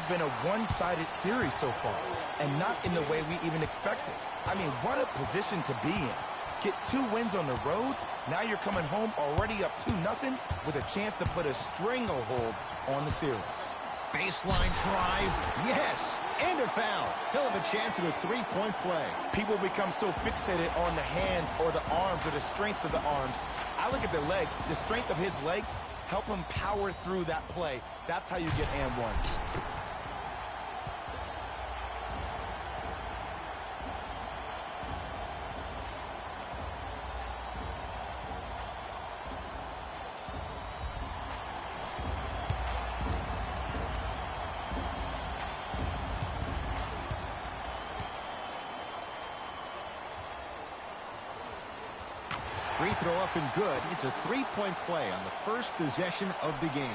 been a one-sided series so far, and not in the way we even expected. I mean, what a position to be in. Get 2 wins on the road, now you're coming home already up 2-0 with a chance to put a stranglehold on the series. Baseline drive, yes, and a foul. He'll have a chance at a 3-point play. People become so fixated on the hands or the arms or the strengths of the arms. I look at the legs. The strength of his legs help him power through that play. That's how you get and ones. Free throw up and good. It's a 3-point play on the first possession of the game.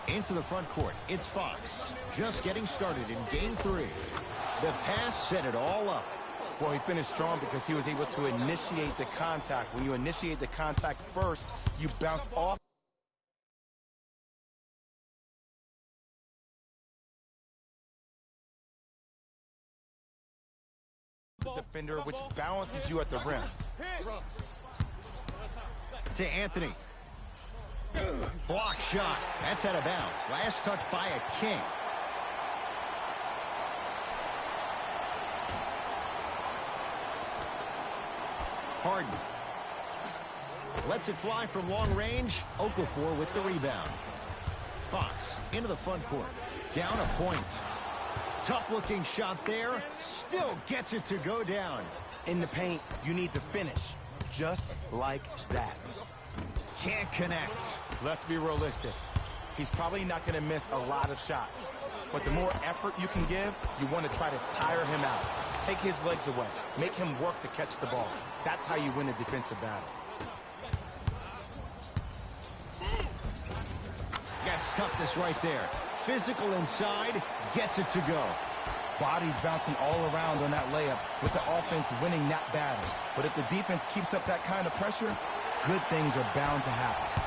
Into the front court, it's Fox. Just getting started in game 3. The pass set it all up. Well, he finished strong because he was able to initiate the contact. When you initiate the contact first, you bounce off the defender, which balances you at the rim. To Anthony. Block shot. That's out of bounds. Last touch by a King. Harden. Lets it fly from long range. Okafor with the rebound. Fox into the front court. Down a point. Tough-looking shot there. Still gets it to go down. In the paint, you need to finish just like that. Can't connect. Let's be realistic. He's probably not going to miss a lot of shots. But the more effort you can give, you want to try to tire him out. Take his legs away. Make him work to catch the ball. That's how you win a defensive battle. Gets toughness right there. Physical inside, gets it to go. Bodies bouncing all around on that layup with the offense winning that battle. But if the defense keeps up that kind of pressure, good things are bound to happen.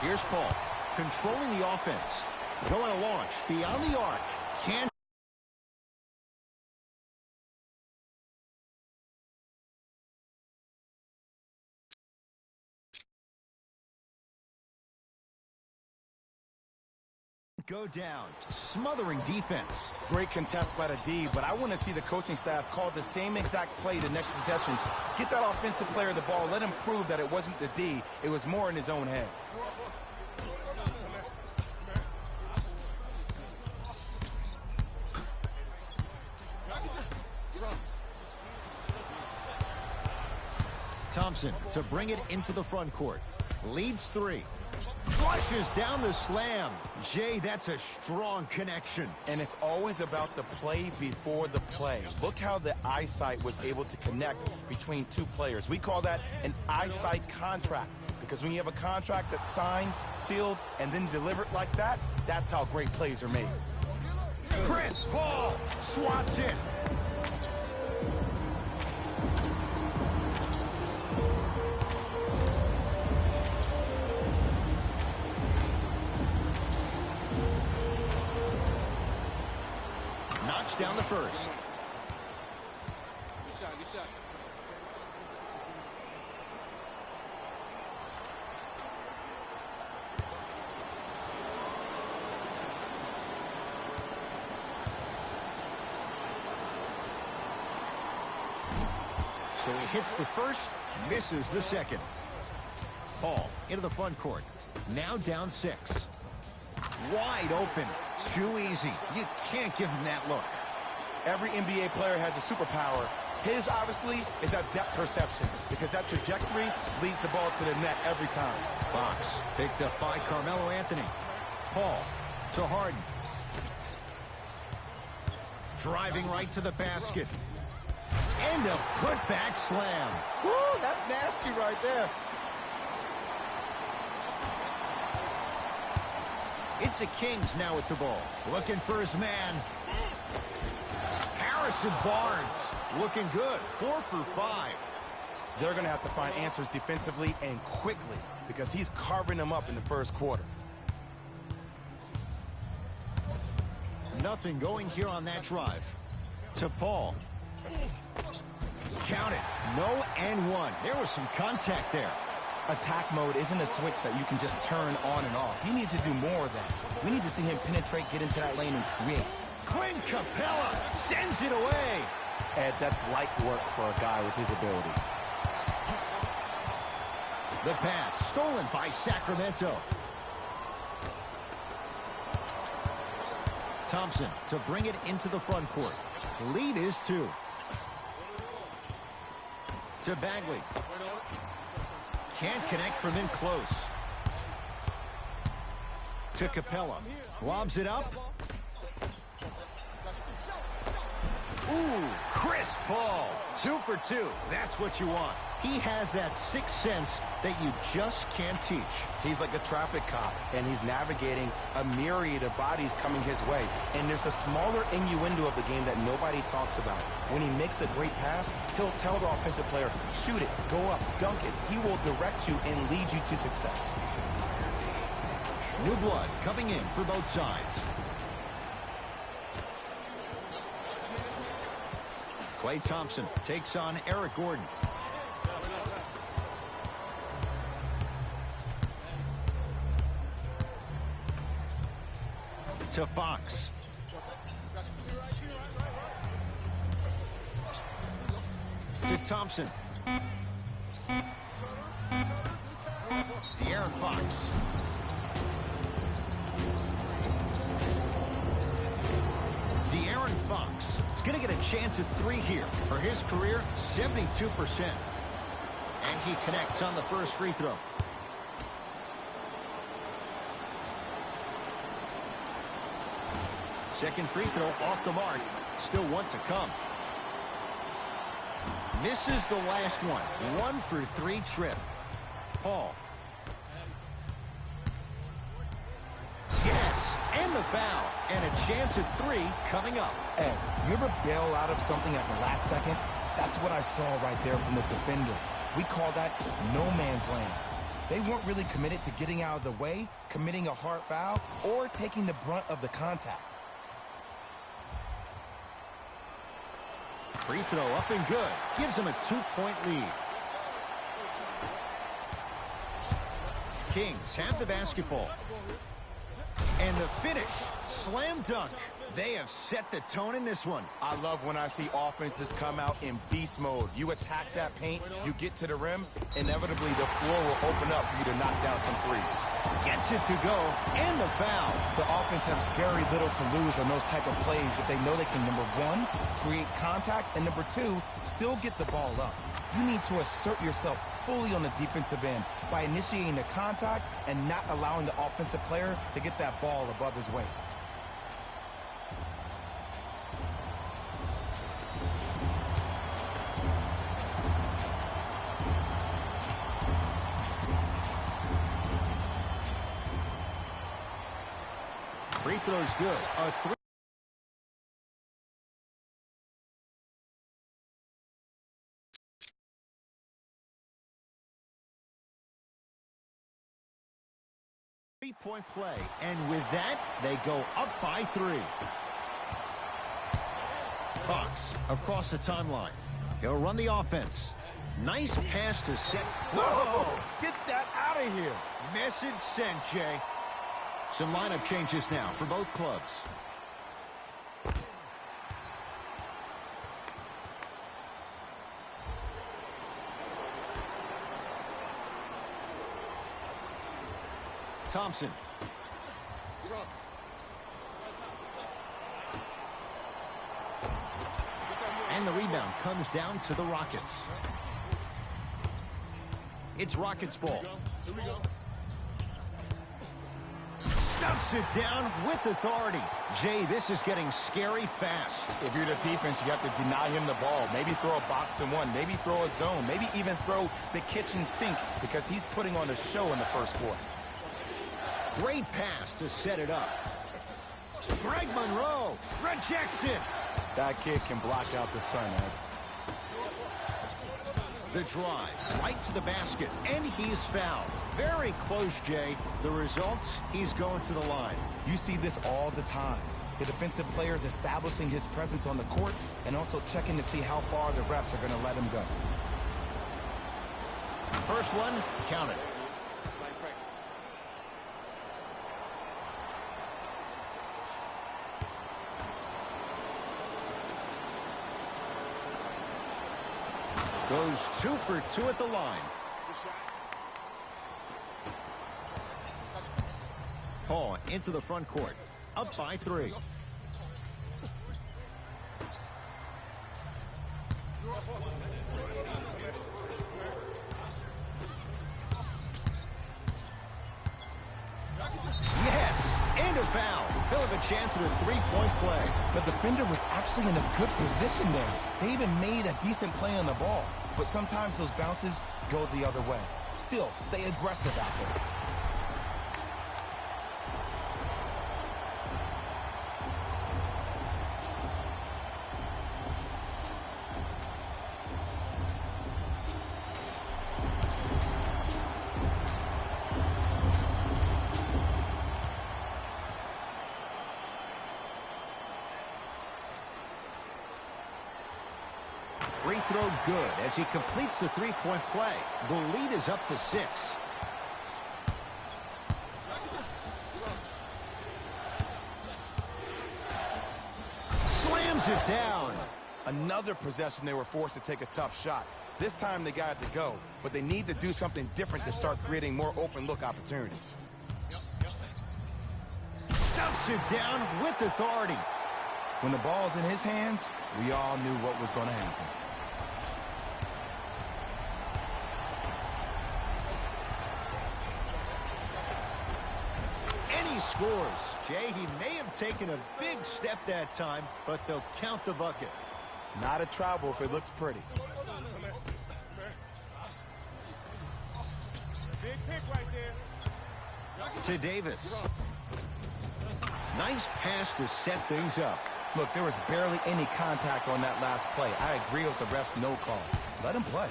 Here's Paul, controlling the offense. Going to launch, beyond the arc. Can't go down. Smothering defense. Great contest by the D, but I want to see the coaching staff call the same exact play the next possession. Get that offensive player the ball. Let him prove that it wasn't the D. It was more in his own head. Thompson to bring it into the front court. Leads 3. Flushes down the slam. Jay, that's a strong connection. And it's always about the play before the play. Look how the eyesight was able to connect between 2 players. We call that an eyesight contract, because when you have a contract that's signed, sealed, and then delivered like that, that's how great plays are made. Chris Paul swats it. Knocks down the first. Good shot, good shot. So he hits the first, misses the second. Paul into the front court. Now down 6. Wide open. Too easy. You can't give him that look. Every NBA player has a superpower. His, obviously, is that depth perception, because that trajectory leads the ball to the net every time. Fox picked up by Carmelo Anthony. Paul to Harden. Driving right to the basket. And a putback slam. Woo, that's nasty right there. It's the Kings now with the ball. Looking for his man. Harrison Barnes looking good. 4 for 5. They're going to have to find answers defensively and quickly, because he's carving them up in the first quarter. Nothing going here on that drive. To Paul. Count it. No and one. There was some contact there. Attack mode isn't a switch that you can just turn on and off. He needs to do more of that. We need to see him penetrate, get into that lane, and create. Clint Capella sends it away. Ed, that's light work for a guy with his ability. The pass stolen by Sacramento. Thompson to bring it into the front court. Lead is 2. To Bagley. Can't connect from in close. To Capella. Lobs it up. Ooh, crisp ball. 2 for 2. That's what you want. He has that sixth sense that you just can't teach. He's like a traffic cop, and he's navigating a myriad of bodies coming his way. And there's a smaller innuendo of the game that nobody talks about. When he makes a great pass, he'll tell the offensive player, shoot it, go up, dunk it. He will direct you and lead you to success. New blood coming in for both sides. Klay Thompson takes on Eric Gordon. To Fox. To Thompson. De'Aaron Fox. De'Aaron Fox is going to get a chance at 3 here. For his career, 72%. And he connects on the first free throw. Second free throw off the mark. Still 1 to come. Misses the last one. 1 for 3 trip. Paul. Yes, and the foul. And a chance at 3 coming up. Ed, you ever bail out of something at the last second? That's what I saw right there from the defender. We call that no man's land. They weren't really committed to getting out of the way, committing a hard foul, or taking the brunt of the contact. Free throw up and good. Gives him a 2-point lead. Kings have the basketball. And the finish. Slam dunk. They have set the tone in this one. I love when I see offenses come out in beast mode. You attack that paint, you get to the rim, inevitably the floor will open up for you to knock down some threes. Gets it to go, and the foul. The offense has very little to lose on those type of plays if they know they can, number 1, create contact, and number 2, still get the ball up. You need to assert yourself fully on the defensive end by initiating the contact and not allowing the offensive player to get that ball above his waist. Free throw's good. A 3. Three-point play, and with that, they go up by 3. Fox across the timeline. He'll run the offense. Nice pass to set. Whoa! Get that out of here! Message sent, Jay. Some lineup changes now for both clubs. Thompson. And the rebound comes down to the Rockets. It's Rockets ball. Stuffs it down with authority. Jay, this is getting scary fast. If you're the defense, you have to deny him the ball. Maybe throw a box and one. Maybe throw a zone. Maybe even throw the kitchen sink because he's putting on a show in the first quarter. Great pass to set it up. Greg Monroe rejects it. That kid can block out the sun, Ed. The drive, right to the basket, and he's fouled. Very close, Jay. The result, he's going to the line. You see this all the time. The defensive player is establishing his presence on the court and also checking to see how far the refs are going to let him go. First one, count it. Goes 2 for 2 at the line. Paul into the front court. Up by 3. Yes! And a foul. He'll have a chance at a 3-point play. The defender was actually in a good position there. They even made a decent play on the ball. But sometimes those bounces go the other way. Still, stay aggressive out there. Free throw good as he completes the 3-point play. The lead is up to 6. Slams it down. Another possession they were forced to take a tough shot. This time they got it to go, but they need to do something different to start creating more open look opportunities. Stuffs it down with authority. When the ball's in his hands, we all knew what was going to happen. And he scores. Jay, he may have taken a big step that time, but they'll count the bucket. It's not a travel if it looks pretty. Big pick right there. To Davis. Nice pass to set things up. Look, there was barely any contact on that last play. I agree with the ref's no call. Let him play.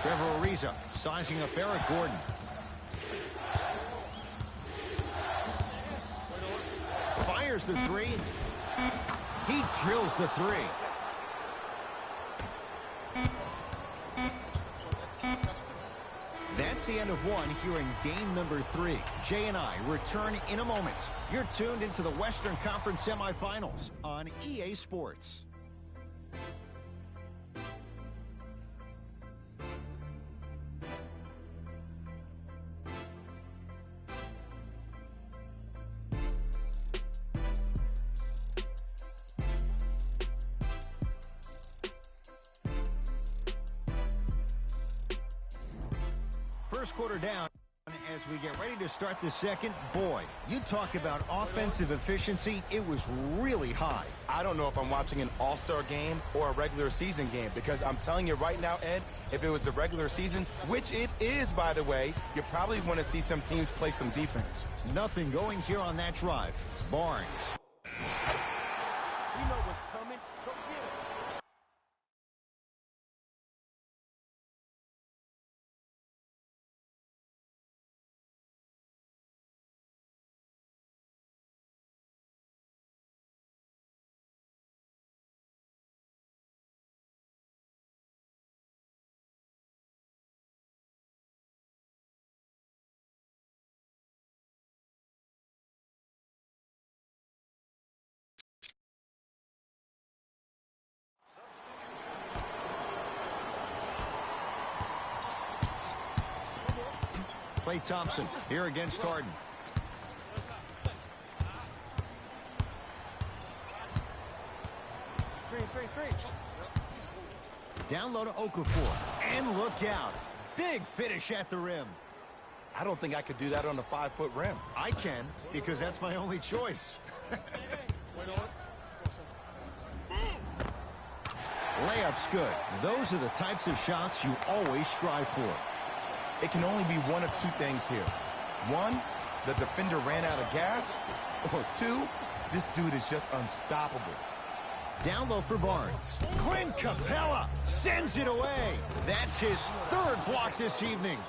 Trevor Ariza sizing up Eric Gordon. Fires the 3. He drills the 3. That's the end of one here in game number 3. Jay and I return in a moment. You're tuned into the Western Conference semifinals on EA Sports. First quarter down as we get ready to start the second. Boy, you talk about offensive efficiency. It was really high. I don't know if I'm watching an all-star game or a regular season game, because I'm telling you right now, Ed, if it was the regular season, which it is, by the way, you probably want to see some teams play some defense. Nothing going here on that drive. Barnes. You know what's coming. Go get it. Klay Thompson here against Harden. Screen. Down low to Okafor. And look out. Big finish at the rim. I don't think I could do that on a 5-foot rim. I can, because that's my only choice. Layup's good. Those are the types of shots you always strive for. It can only be one of two things here. One, the defender ran out of gas. Or two, this dude is just unstoppable. Down low for Barnes. Clint Capella sends it away. That's his 3rd block this evening.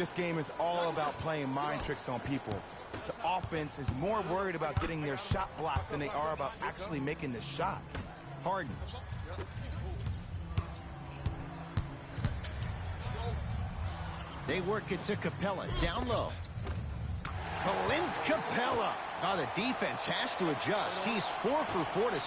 This game is all about playing mind tricks on people. The offense is more worried about getting their shot blocked than they are about actually making the shot. Harden. They work it to Capella, down low. Clint Capella. Oh, the defense has to adjust. He's 4 for 4 to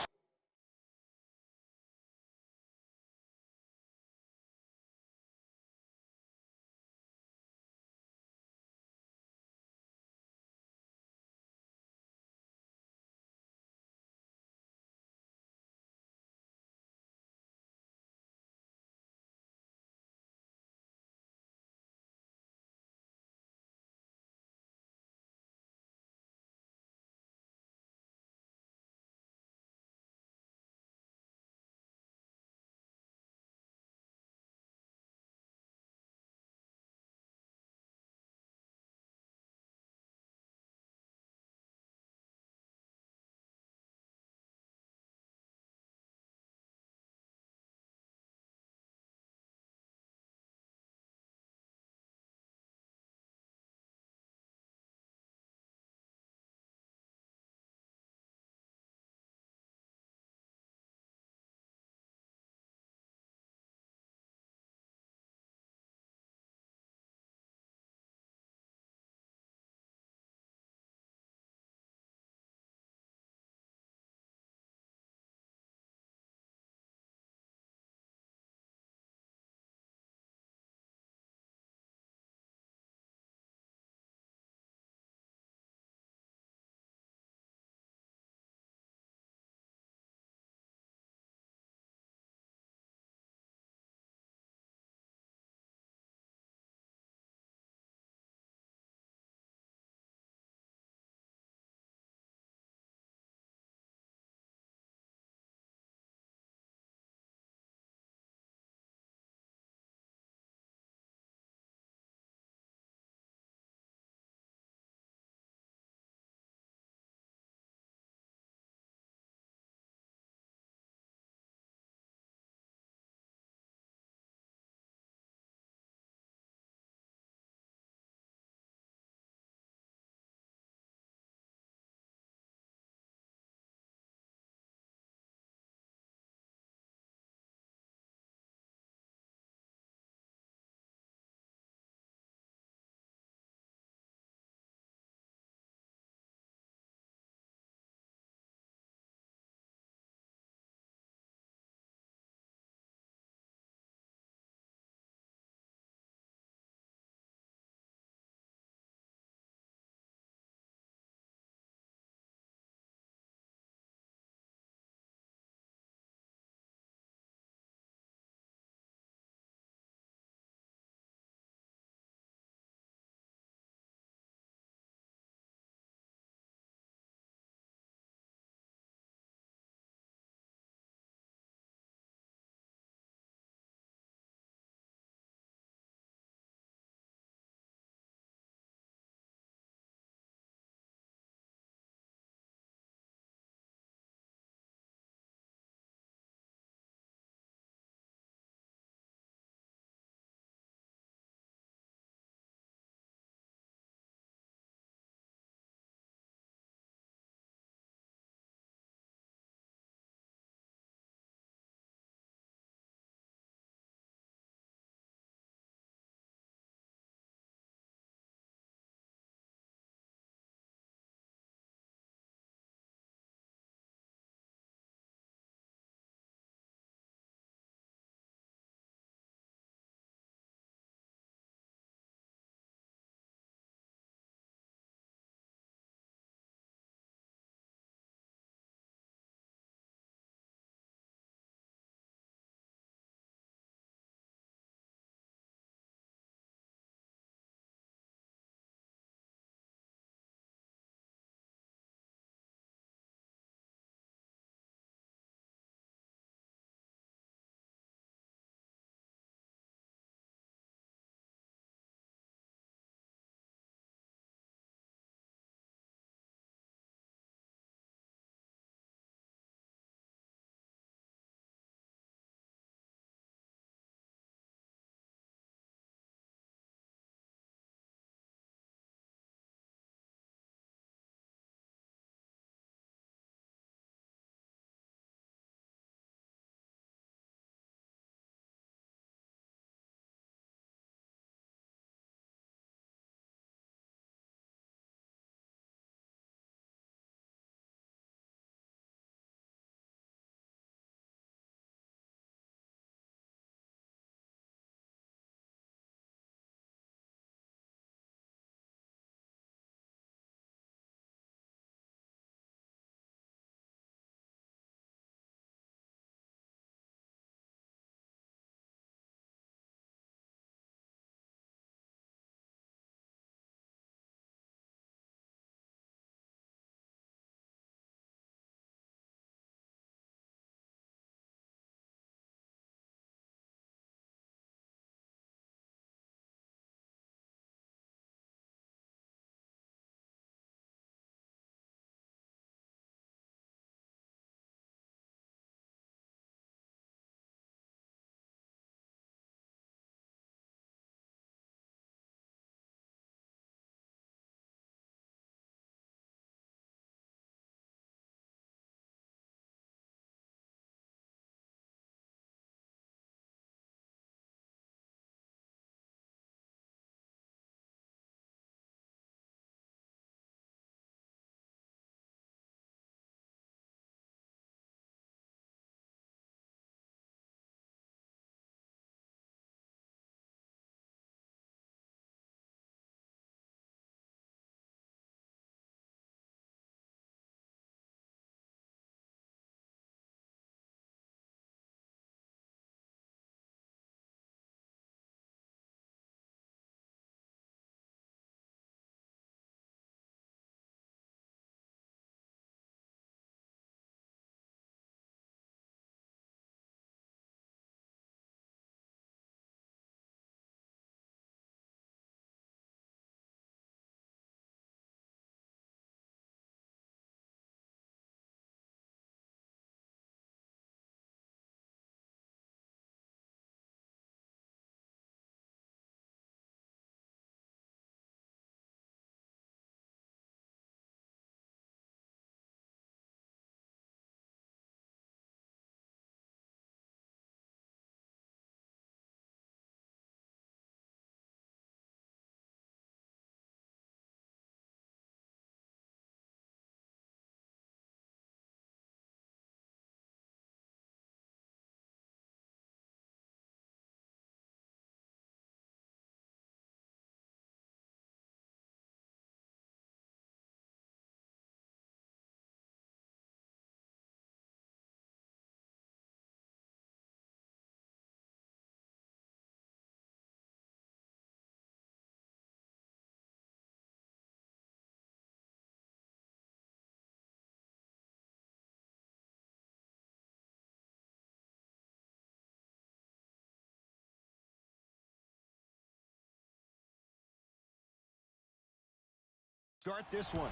Start this one.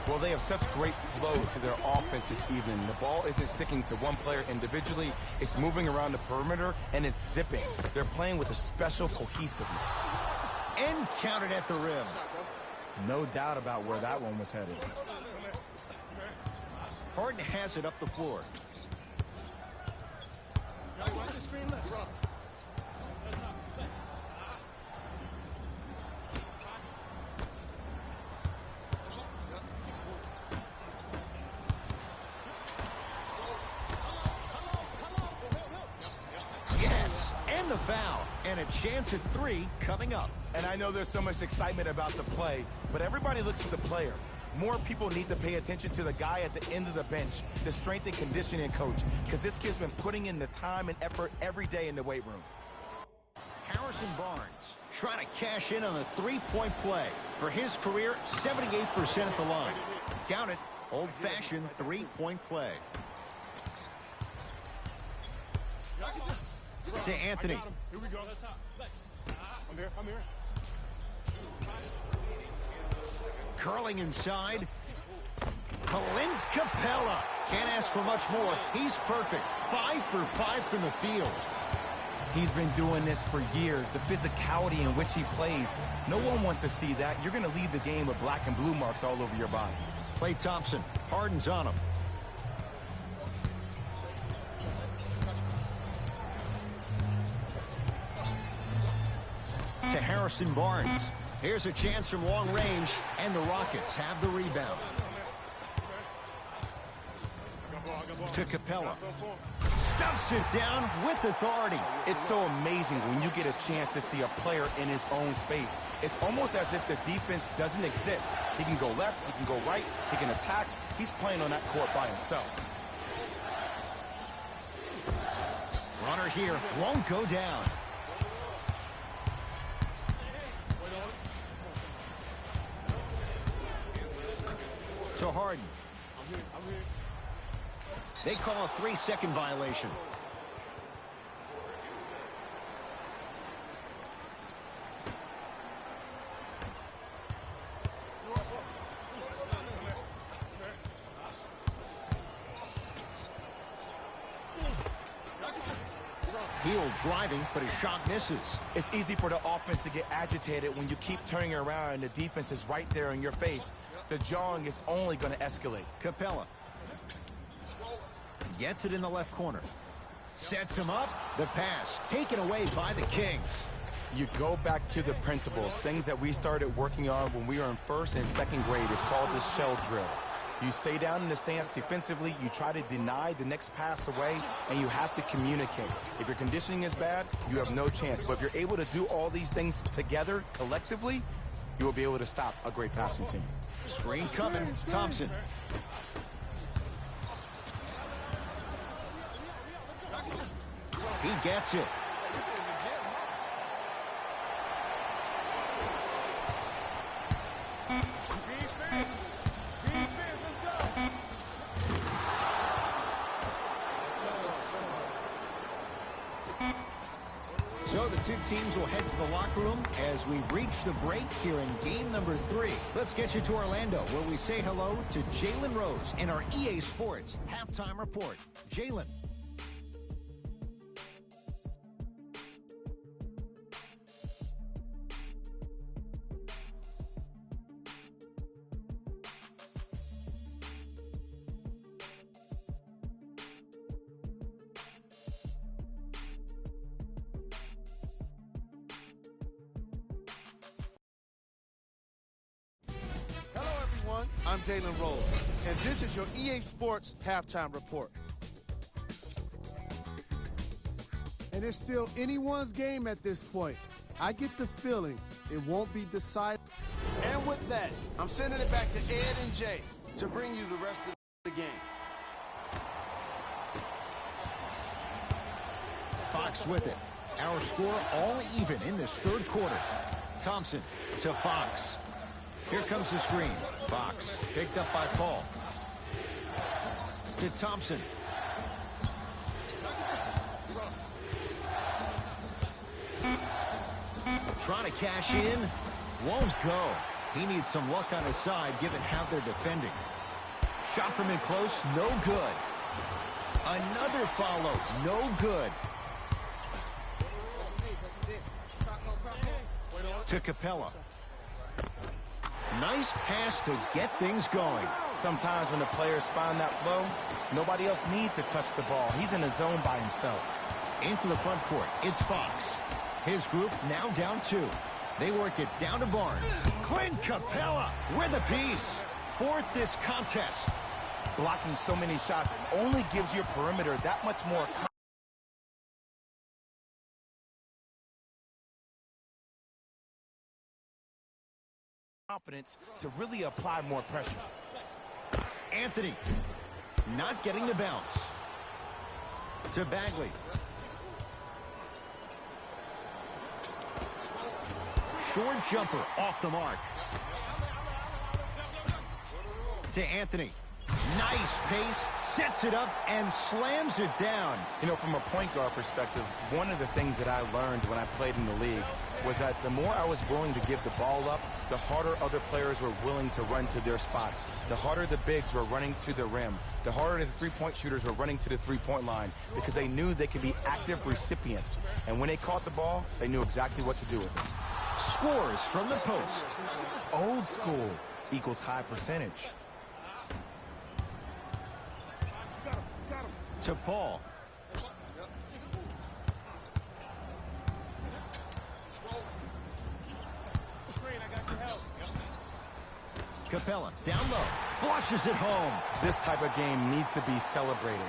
Well, they have such great flow to their offense this evening. The ball isn't sticking to one player individually. It's moving around the perimeter, and it's zipping. They're playing with a special cohesiveness. And counted at the rim. No doubt about where that one was headed. Harden has it up the floor. Yes, and the foul. And a chance at 3 coming up. And I know there's so much excitement about the play, but everybody looks at the player. More people need to pay attention to the guy at the end of the bench, the strength and conditioning coach, because this kid's been putting in the time and effort every day in the weight room. Harrison Barnes trying to cash in on a three-point play. For his career, 78% at the line. Count it, old-fashioned three-point play. To Anthony. Here we go. I'm here. Curling inside. Clint Capella. Can't ask for much more. He's perfect. 5 for 5 from the field. He's been doing this for years. The physicality in which he plays, no one wants to see that. You're going to leave the game with black and blue marks all over your body. Klay Thompson. Harden's on him. To Harrison Barnes. Here's a chance from long range, and the Rockets have the rebound. To Capella. Stuffs it down with authority. It's so amazing when you get a chance to see a player in his own space. It's almost as if the defense doesn't exist. He can go left, he can go right, he can attack. He's playing on that court by himself. Runner here won't go down. To Harden. They call a 3-second violation. Heel driving, but his shot misses. It's easy for the offense to get agitated when you keep turning around and the defense is right there in your face. The jawing is only going to escalate. Capella. Gets it in the left corner. Sets him up. The pass taken away by the Kings. You go back to the principles, things that we started working on when we were in 1st and 2nd grade. It's called the shell drill. You stay down in the stance defensively, you try to deny the next pass away, and you have to communicate. If your conditioning is bad, you have no chance. But if you're able to do all these things together, collectively, you will be able to stop a great passing team. Screen coming. Thompson. He gets it. So the two teams will head to the locker room as we reach the break here in game number 3. Let's get you to Orlando, where we say hello to Jalen Rose in our EA Sports Halftime Report. Jalen. I'm Jalen Rose, and this is your EA Sports Halftime Report. And it's still anyone's game at this point. I get the feeling it won't be decided. And with that, I'm sending it back to Ed and Jay to bring you the rest of the game. Fox with it. Our score all even in this 3rd quarter. Thompson to Fox. Here comes the screen. Fox picked up by Paul. To Thompson. Trying to cash in. Won't go. He needs some luck on his side given how they're defending. Shot from in close, no good. Another follow, no good. To Capella. Nice pass to get things going. Sometimes when the players find that flow, nobody else needs to touch the ball. He's in the zone by himself. Into the front court, it's Fox. His group now down 2. They work it down to Barnes. Clint Capella with a piece. Fourth this contest. Blocking so many shots only gives your perimeter that much more confidence to really apply more pressure. Anthony not getting the bounce. To Bagley. Short jumper off the mark. To Anthony. Nice pace, sets it up, and slams it down. You know, from a point guard perspective, one of the things that I learned when I played in the league was that the more I was willing to give the ball up, the harder other players were willing to run to their spots. The harder the bigs were running to the rim. The harder the three-point shooters were running to the three-point line because they knew they could be active recipients. And when they caught the ball, they knew exactly what to do with it. Scores from the post. Old school equals high percentage. To Paul. Capella down low, flushes it home. This type of game needs to be celebrated.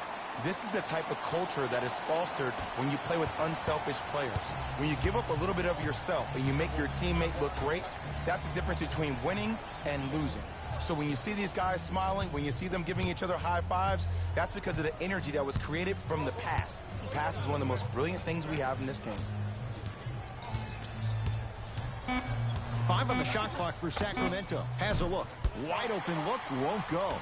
This is the type of culture that is fostered when you play with unselfish players. When you give up a little bit of yourself and you make your teammate look great, that's the difference between winning and losing. So when you see these guys smiling, when you see them giving each other high fives, that's because of the energy that was created from the pass. The pass is one of the most brilliant things we have in this game. 5 on the shot clock for Sacramento. Has a look. Wide open look, won't go.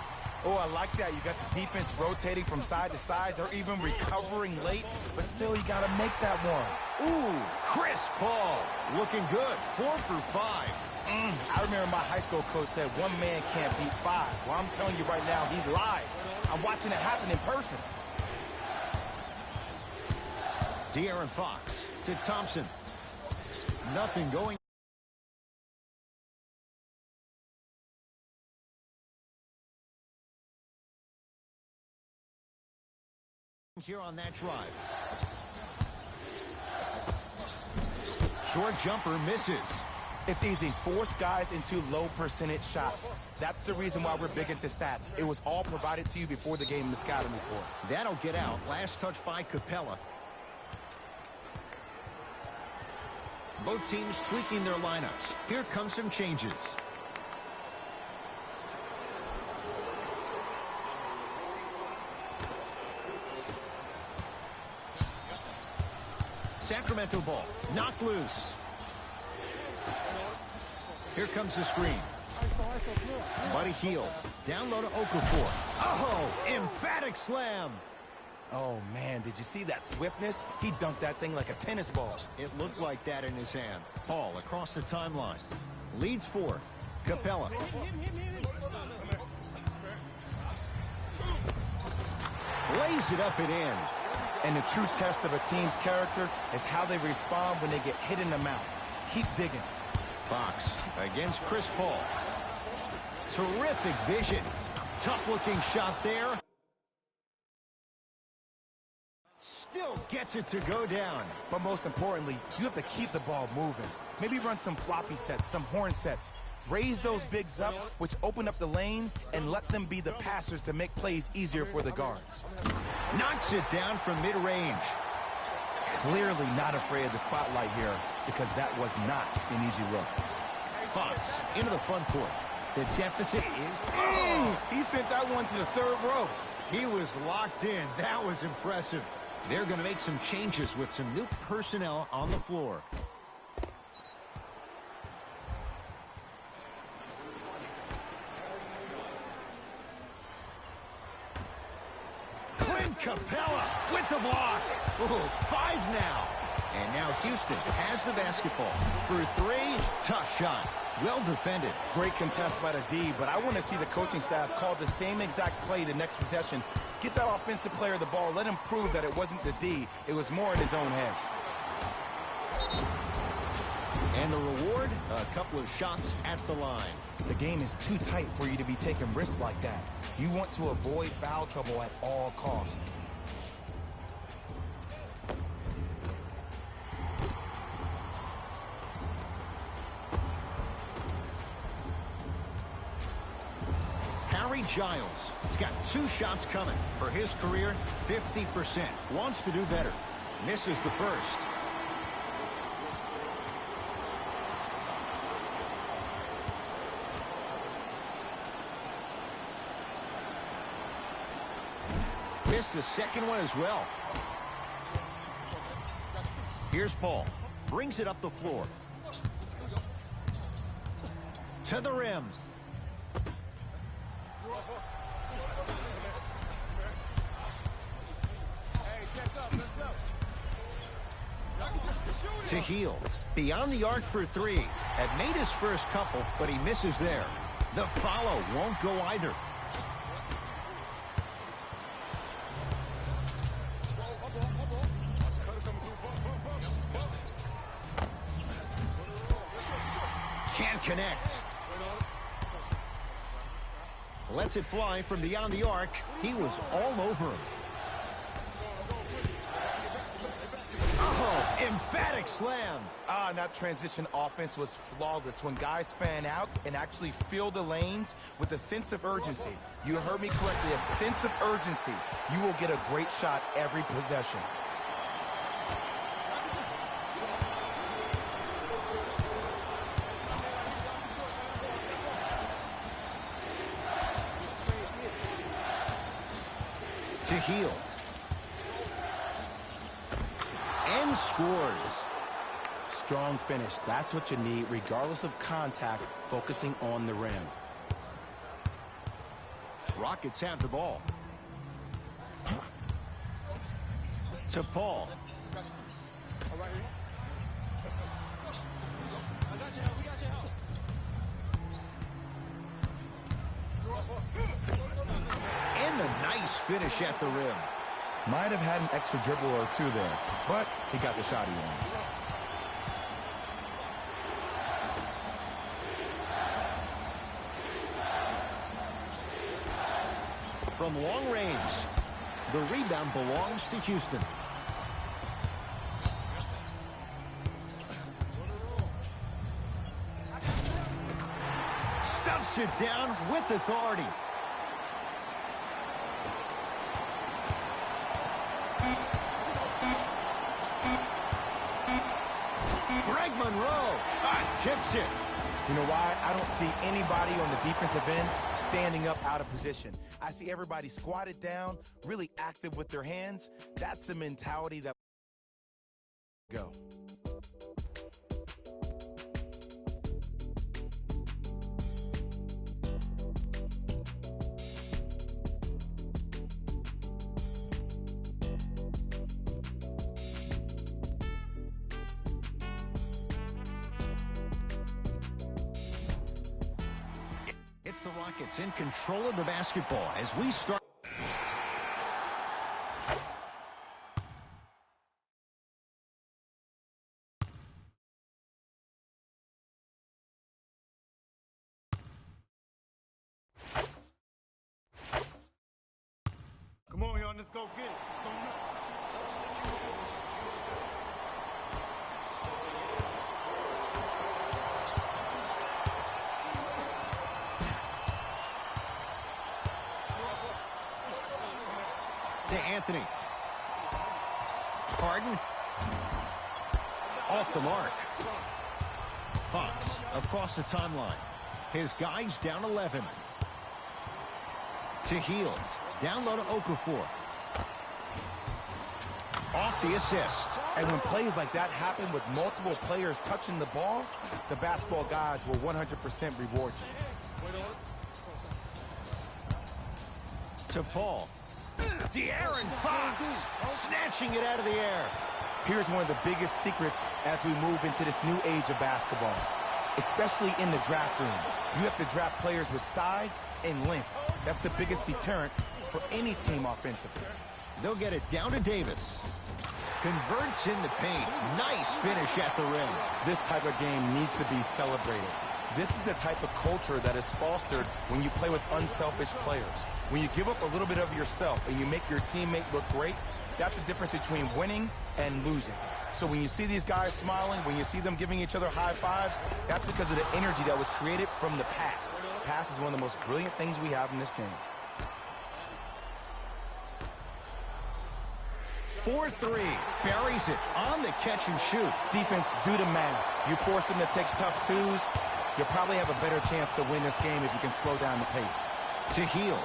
Oh, I like that. You got the defense rotating from side to side. They're even recovering late, but still you got to make that one. Ooh, Chris Paul. Looking good. 4 for 5. I remember my high school coach said one man can't beat 5. Well, I'm telling you right now, he lied. I'm watching it happen in person. De'Aaron Fox to Thompson. Nothing going. Here on that drive. Short jumper misses. It's easy. Force guys into low percentage shots. That's the reason why we're big into stats. It was all provided to you before the game in the scouting report. That'll get out. Last touch by Capella. Both teams tweaking their lineups. Here come some changes. Sacramento ball. Knocked loose. Here comes the screen. Buddy Hield. Down low to Okafor. Oh, emphatic slam. Oh, man, did you see that swiftness? He dunked that thing like a tennis ball. It looked like that in his hand. Paul across the timeline. Leads 4. Capella. Lays it up and in. And the true test of a team's character is how they respond when they get hit in the mouth. Keep digging. Fox against Chris Paul. Terrific vision. Tough-looking shot there. Still gets it to go down. But most importantly, you have to keep the ball moving. Maybe run some floppy sets, some horn sets. Raise those bigs up, which open up the lane, and let them be the passers to make plays easier for the guards. Knocks it down from mid-range. Clearly not afraid of the spotlight here, because that was not an easy look. Fox into the front court. The deficit is... He sent that one to the third row. He was locked in. That was impressive. They're going to make some changes with some new personnel on the floor. Clint Capella with the block. Ooh, 5 now. And now Houston has the basketball. For three, tough shot. Well defended. Great contest by the D, but I want to see the coaching staff call the same exact play the next possession. Get that offensive player the ball. Let him prove that it wasn't the D. It was more in his own head. And the reward, a couple of shots at the line. The game is too tight for you to be taking risks like that. You want to avoid foul trouble at all costs. Harry Giles has got 2 shots coming. For his career, 50%. Wants to do better. Misses the first. Missed the second one as well. Here's Paul. Brings it up the floor. To the rim. To Hield. Beyond the arc for 3. Had made his first couple, but he misses there. The follow won't go either. Can't connect. Lets it fly from beyond the arc. He was all over him. Oh, emphatic slam. And that transition offense was flawless. When guys fan out and actually fill the lanes with a sense of urgency. You heard me correctly, a sense of urgency. You will get a great shot every possession. To Hield. And scores. Strong finish. That's what you need, regardless of contact, focusing on the rim. Rockets have the ball. To Paul. And a nice finish at the rim. Might have had an extra dribble or 2 there, but he got the shot he wanted. From long range, the rebound belongs to Houston. Stuffs it down with authority. Greg Monroe tips it. You know why? I don't see anybody on the defensive end standing up out of position. I see everybody squatted down, really active with their hands. That's the mentality that go. It's the Rockets in control of the basketball as we start. Come on, y'all, let's go get it. To Anthony. Harden. Off the mark. Fox across the timeline. His guys down 11. To Hield. Down low to Okafor. Off the assist. And when plays like that happen with multiple players touching the ball, the basketball guys will 100% reward you. To Paul. De'Aaron Fox snatching it out of the air. Here's one of the biggest secrets as we move into this new age of basketball, especially in the draft room. You have to draft players with size and length. That's the biggest deterrent for any team offensively. They'll get it down to Davis. Converts in the paint. Nice finish at the rim. This type of game needs to be celebrated. This is the type of culture that is fostered when you play with unselfish players. When you give up a little bit of yourself and you make your teammate look great, that's the difference between winning and losing. So when you see these guys smiling, when you see them giving each other high fives, that's because of the energy that was created from the pass. Pass is one of the most brilliant things we have in this game. 4-3. Buries it on the catch and shoot. Defense, do the math. You force them to take tough twos, you'll probably have a better chance to win this game if you can slow down the pace. To Hield.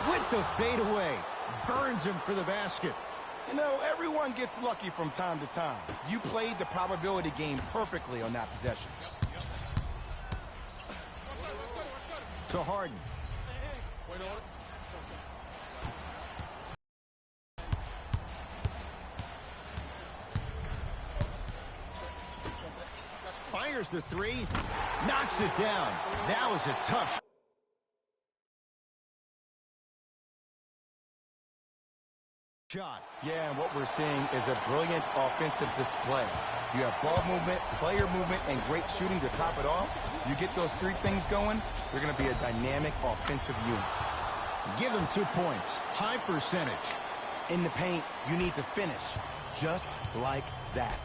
With the fadeaway. Burns him for the basket. You know, everyone gets lucky from time to time. You played the probability game perfectly on that possession. To Harden. Fires the three. Knocks it down. That was a tough shot. Yeah, and what we're seeing is a brilliant offensive display. You have ball movement, player movement, and great shooting to top it off. You get those three things going, you're going to be a dynamic offensive unit. Give him 2 points. High percentage. In the paint, you need to finish just like that.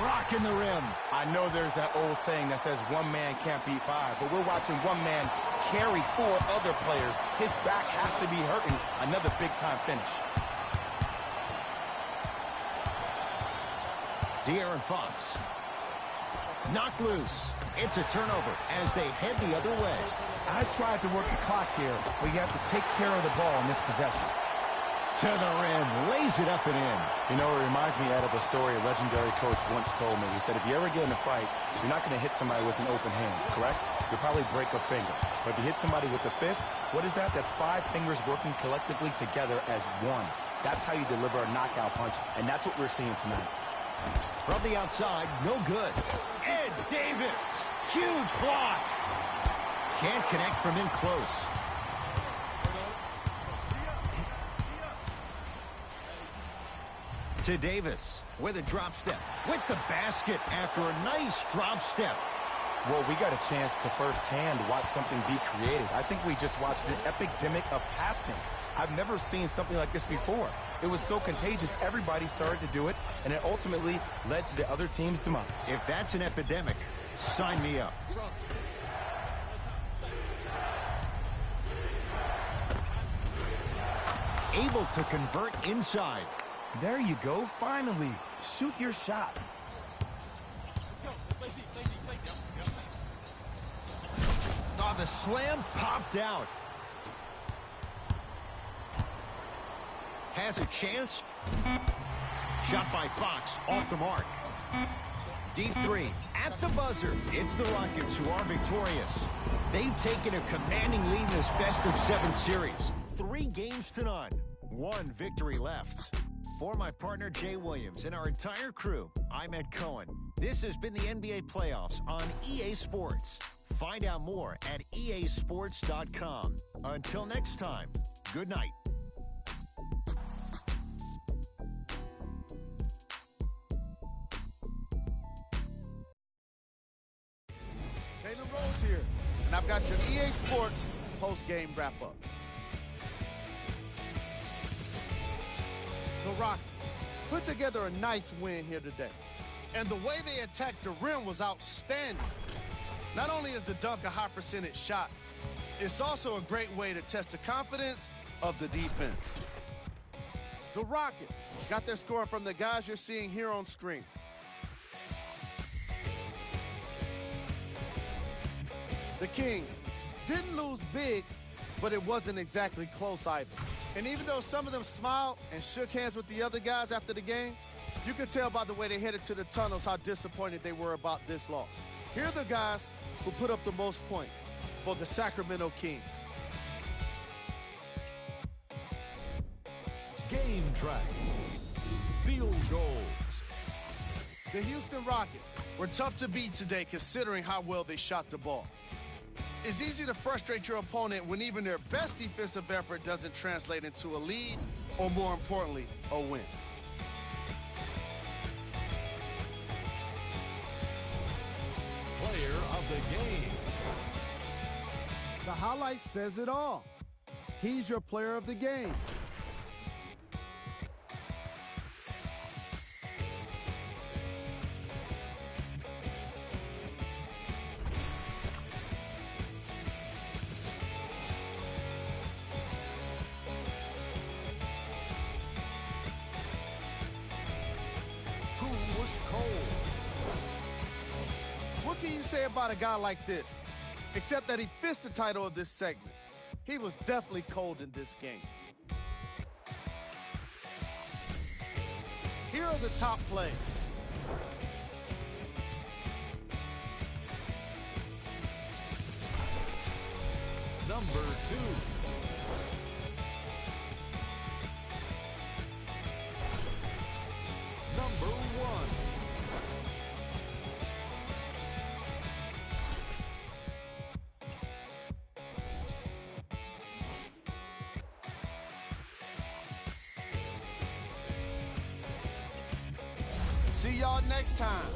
Rocking the rim. I know there's that old saying that says one man can't beat five, but we're watching one man carry 4 other players. His back has to be hurting. Another big-time finish. De'Aaron Fox. Knocked loose. It's a turnover as they head the other way. I tried to work the clock here, but you have to take care of the ball in this possession. To the rim. Lays it up and in. You know, it reminds me, Ed, of a story a legendary coach once told me. He said, if you ever get in a fight, you're not going to hit somebody with an open hand, correct? You'll probably break a finger. But if you hit somebody with a fist, what is that? That's 5 fingers working collectively together as one. That's how you deliver a knockout punch, and that's what we're seeing tonight. From the outside, no good. Ed Davis. Huge block. Can't connect from in close. To Davis with a drop step. With the basket after a nice drop step. Well, we got a chance to firsthand watch something be created. I think we just watched an epidemic of passing. I've never seen something like this before. It was so contagious, everybody started to do it, and it ultimately led to the other team's demise. If that's an epidemic, sign me up. Able to convert inside. There you go, finally. Shoot your shot. Oh, the slam popped out. Has a chance. Shot by Fox, off the mark. Deep 3, at the buzzer. It's the Rockets who are victorious. They've taken a commanding lead in this best-of-7 series. 3 games to none. 1 victory left. For my partner, Jay Williams, and our entire crew, I'm Ed Cohen. This has been the NBA Playoffs on EA Sports. Find out more at easports.com. Until next time, good night. Jalen Rose here, and I've got your EA Sports post-game wrap-up. The Rockets put together a nice win here today. And the way they attacked the rim was outstanding. Not only is the dunk a high percentage shot, it's also a great way to test the confidence of the defense. The Rockets got their score from the guys you're seeing here on screen. The Kings didn't lose big, but it wasn't exactly close either. And even though some of them smiled and shook hands with the other guys after the game, you could tell by the way they headed to the tunnels how disappointed they were about this loss. Here are the guys who put up the most points for the Sacramento Kings. Game track. Field goals. The Houston Rockets were tough to beat today considering how well they shot the ball. It's easy to frustrate your opponent when even their best defensive effort doesn't translate into a lead or, more importantly, a win. Player of the game. The highlight says it all. He's your player of the game. Who was cold? What can you say about a guy like this? Except that he fits the title of this segment. He was definitely cold in this game. Here are the top plays. Number 2. Number 1. See y'all next time.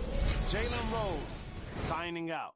Jalen Rose, signing out.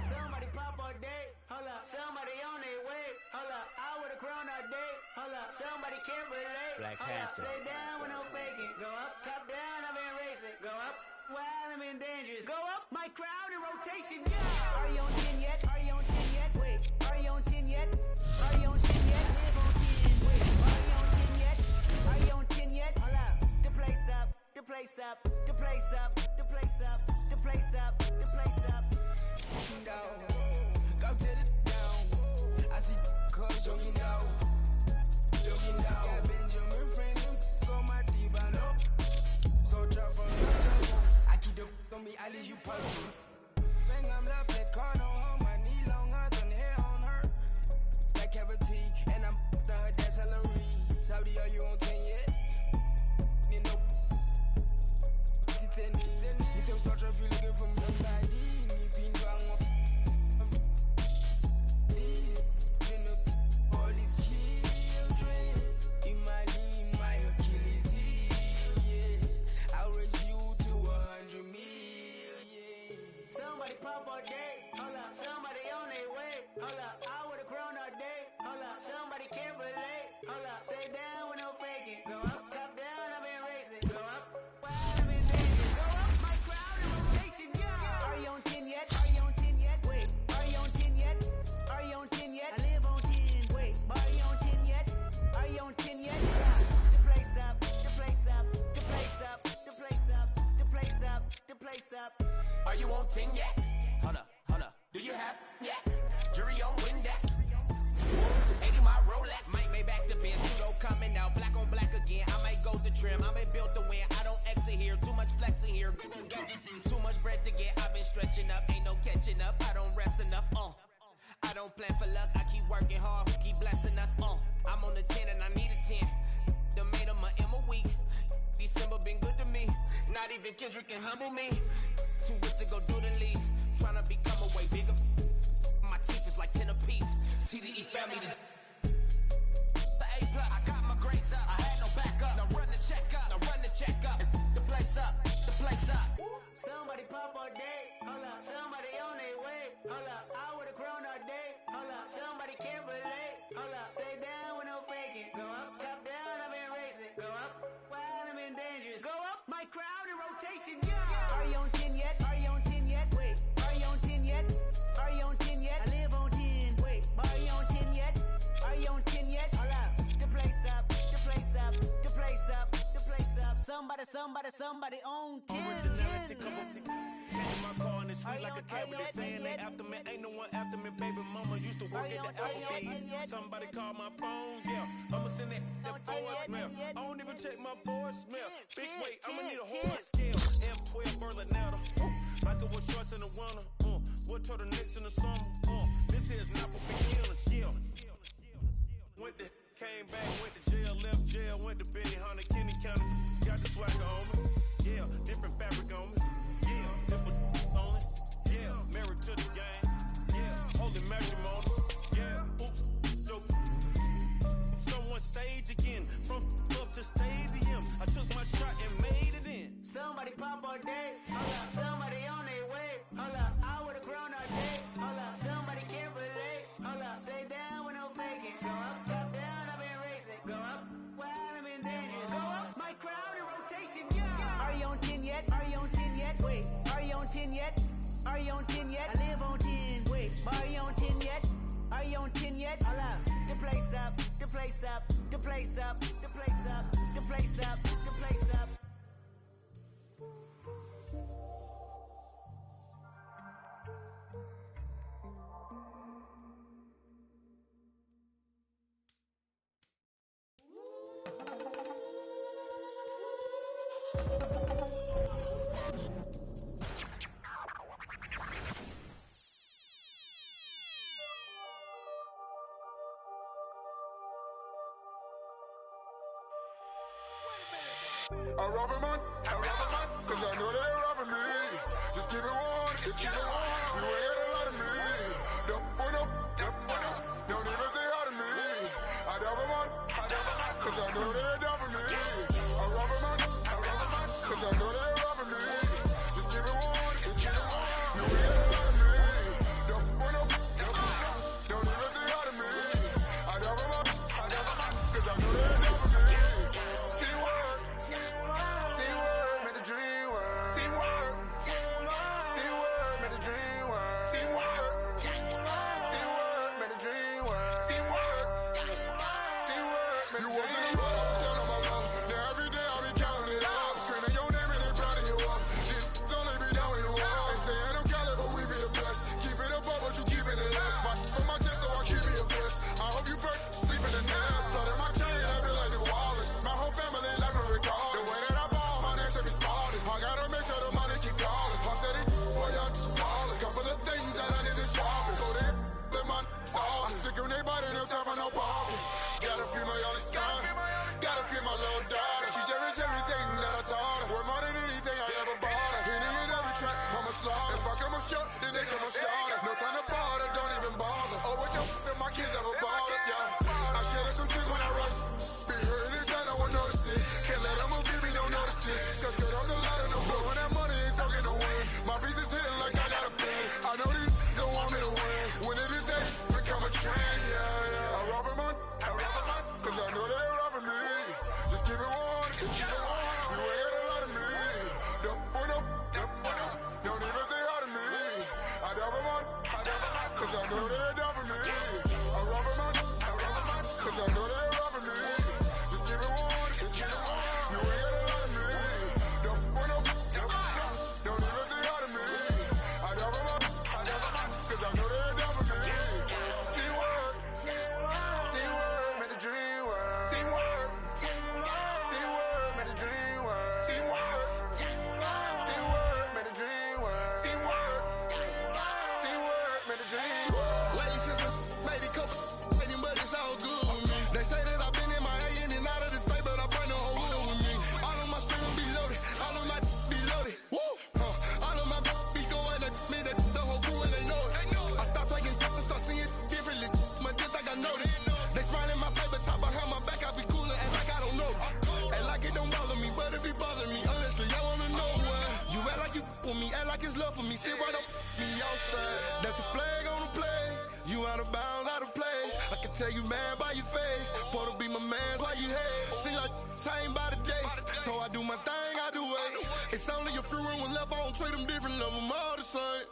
Somebody pop all day, hold up. Somebody on their way, hold up. I would've grown all day, hold up. Somebody can't relate, Black hold up. Panther. Stay down with no faking. Go up, top down, I've been racing. Go up, while I'm in dangerous. Go up, my crowd in rotation, yeah. Are you on 10 yet? Are you on 10 yet? Wait, are you on 10 yet? Are you on 10 yet? Live on 10, wait. Are you on 10 yet? Are you on 10 yet? Hold up, the place up, the place up, the place up, the place up, the place up, the place up. Down, go to the down. I see cuz jogging down, jogging down. Got Benjamin Franklin on my T-Bano. So drop from the temple. I keep the on me, I leave you puzzled. Bang, I'm the black card on her, my knee longer than hair on her. Black cavity, and I'm done her dad's salary. Saudi, are you on 10 yet? You know, you can search if you're looking for somebody. Somebody pop all day, hold up. Somebody on their way, hold up. I would've grown all day, hold up. Somebody can't relate, hold up. Stay down with no faking. Go up, top down, I've been racing. Go up, while I'm in danger. Go up, my crowd in rotation, yeah. Are you on 10 yet? Are you on 10 yet? Wait, are you on 10 yet? Are you on 10 yet? I live on 10. Wait, are you on 10 yet? Are you on 10 yet? Yeah. The place up, the place up, the place up, the place up, the place up, the place up. Are you on 10 yet? Hold up. Do you have yet? Jury on Windex. 80 my Rolex. Might Maybach the Benz, pseudo trim. I've been built to win. I don't exit here. Too much flexing here. Too much bread to get. I've been stretching up. Ain't no catching up. I don't rest enough. I don't plan for luck. I keep working hard. Who keep blessing us? I'm on the 10 and I need a 10. Done made him a M a week. December been good to me. Not even Kendrick can humble me. Too rich to go do the least. Tryna become a way bigger. My teeth is like 10 apiece. TDE family to the A+. I got my grades up. I had no backup. Now run the check up. Now run the check up. The place up. The place up. Somebody pop all day. Hold up. Somebody on their way. Hold up. I would've grown all day. Hold up. Somebody can't relate. Hold up. Stay down with no faking. Go up. Top down. I've been racing. Go up. Wild. I'm in dangerous. Go up. My crowd in rotation. Yeah. Are you on 10 yet? Are you on 10 yet? Wait. Are you on 10 yet? Are you on 10 yet? I live on 10. Wait. Are you on 10 yet? Are you on 10 yet? Hold up. The place up. The place up. The place up. The place up. Somebody on 10. Originality, come on, take my car in the street like a cat with a saying they after me. Ain't no one after me, baby mama used to work at the Applebee's. Somebody call my phone, yeah. I'ma send that voicemail. I don't even check my voicemail. Big weight, I'ma need a horse scale. M12 Berlinetta. Michael shorts in the winter. What turtlenecks in the summer. This here's not for beginners, yeah. Came back, went to jail, left jail, went to Benny Hunter, Kenny County. Got the swagger on me, yeah. Different fabric on me, yeah. Different on me, yeah. Married to the game, yeah. Holy matrimony, yeah. Oops, joke. Someone stage again, from up to stadium. I took my shot and made it in. Somebody pop all day. Hold up. Somebody on their way. Hold up. I would've grown all day. Hold up. Somebody can't relate. Hold up. Stay down with no faking. Go up. Top down. I've been racing. Go up. Wild. I'm in dangerous. Go up. My crowd in rotation. Yeah. Are you on 10 yet? Are you on 10 yet? Wait. Are you on 10 yet? Are you on 10 yet? I live on 10. Wait. Are you on 10 yet? Are you on 10 yet? Hold up. The place up. The place up. The place up. The place up. The place up. The place up. I rob a man, cause I know they're robbing me. Just keep it one, just keep it one. You ain't got a lot of me. Don't even say hi to me. I rob a man, cause I know they're robbing me. I rob a man, cause I know they're robbing me. Just keep it one, just keep it one. You ain't got a lot of me. Don't even say hi to me. I rob a man, cause I know they're robbing me. See what? Made a dream work. See work. Made a dream work. See work. Made a dream work. See work. You wasn't around, tell them I'm wrong. Now every day I'll be counting it up. Screaming your name and they browning you up. This only be down when you walk. They say I don't count it, but we be the best. Keep it above, but you keep it in less. Fight on my chest, so I keep me a bless. I hope you burn, sleep in the nest. So that my chain, I feel like New Orleans. My whole family like a record. The way that I ball, my name should be spotted. I gotta make sure the money keep calling. I said it, boy, y'all ballers. Couple of things that I need to sharpen. So they let my stall. I sick of nobody, no time for no bargain. Gotta feel my only son. Gotta feel my little daughter. She cherishes everything that I taught her. Worth more than anything I ever bought her. Any and every track, I'm a slaughter. If I come up short, then they come up shorter. No time to bother, don't even bother. Oh, what your f***ing my kids ever bothered, yeah. I shed some tears when I rush. Be hurting inside, no one notices. Can't let them move, me, no notices. Just skirt off the ladder, no blowing that money, ain't talking no win. My piece is hitting like I got a pin. I know these don't want me to win. When it is hate, become a trend, yeah. I rob a man, cause I know they're robbing me. Just keep it one. tell you man by your face. Supposed to be my man, why you hate? See like same by the day. So I do my thing, I do it. It's only a few rooms left, I don't treat them different, love them all the same.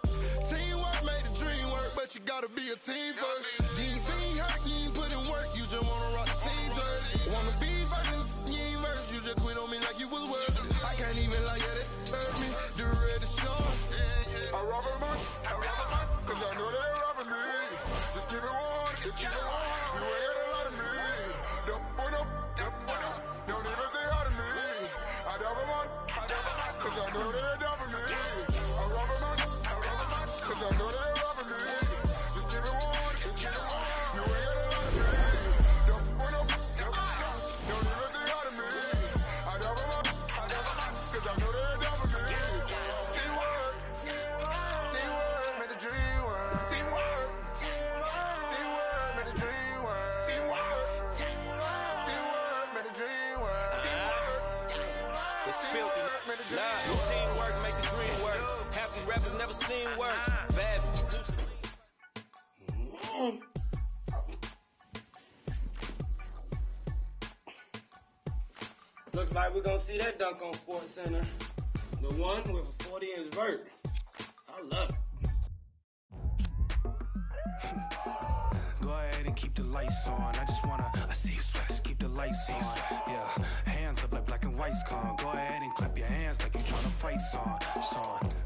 Teamwork made the dream work, but you gotta be a team first. You ain't seen hurt, you ain't put in work, you just wanna rock the team jersey. Wanna be first, you ain't first, you just quit on me like you was worth it. I can't even like it hurt me, the red is short. I rob a man, cause I know they robbing me. Just keep it warm, just keep it warm. You ain't got a lot of me. Don't even say hi to me. I rob a man, cause I know they robbing me. I rob a man, cause I know they robbing me. Just keep it warm, just keep it warm. You ain't got a lot of me. Don't even say hi to me. I rob a man, cause I know they robbing me. See word, made the dream work. See word, made the dream work. See word, made the dream work. See word, It's filthy. Nah, seen work make the dream work. Half these rappers never seen work. Bad. Looks like we're gonna see that dunk on Sports Center. The one with a 40-inch vert. I love it. Go ahead and keep the lights on. I just wanna, I see you sweat, just keep the lights on. Yeah, hands up like black and white's con. Go ahead and clap your hands like you tryna fight song.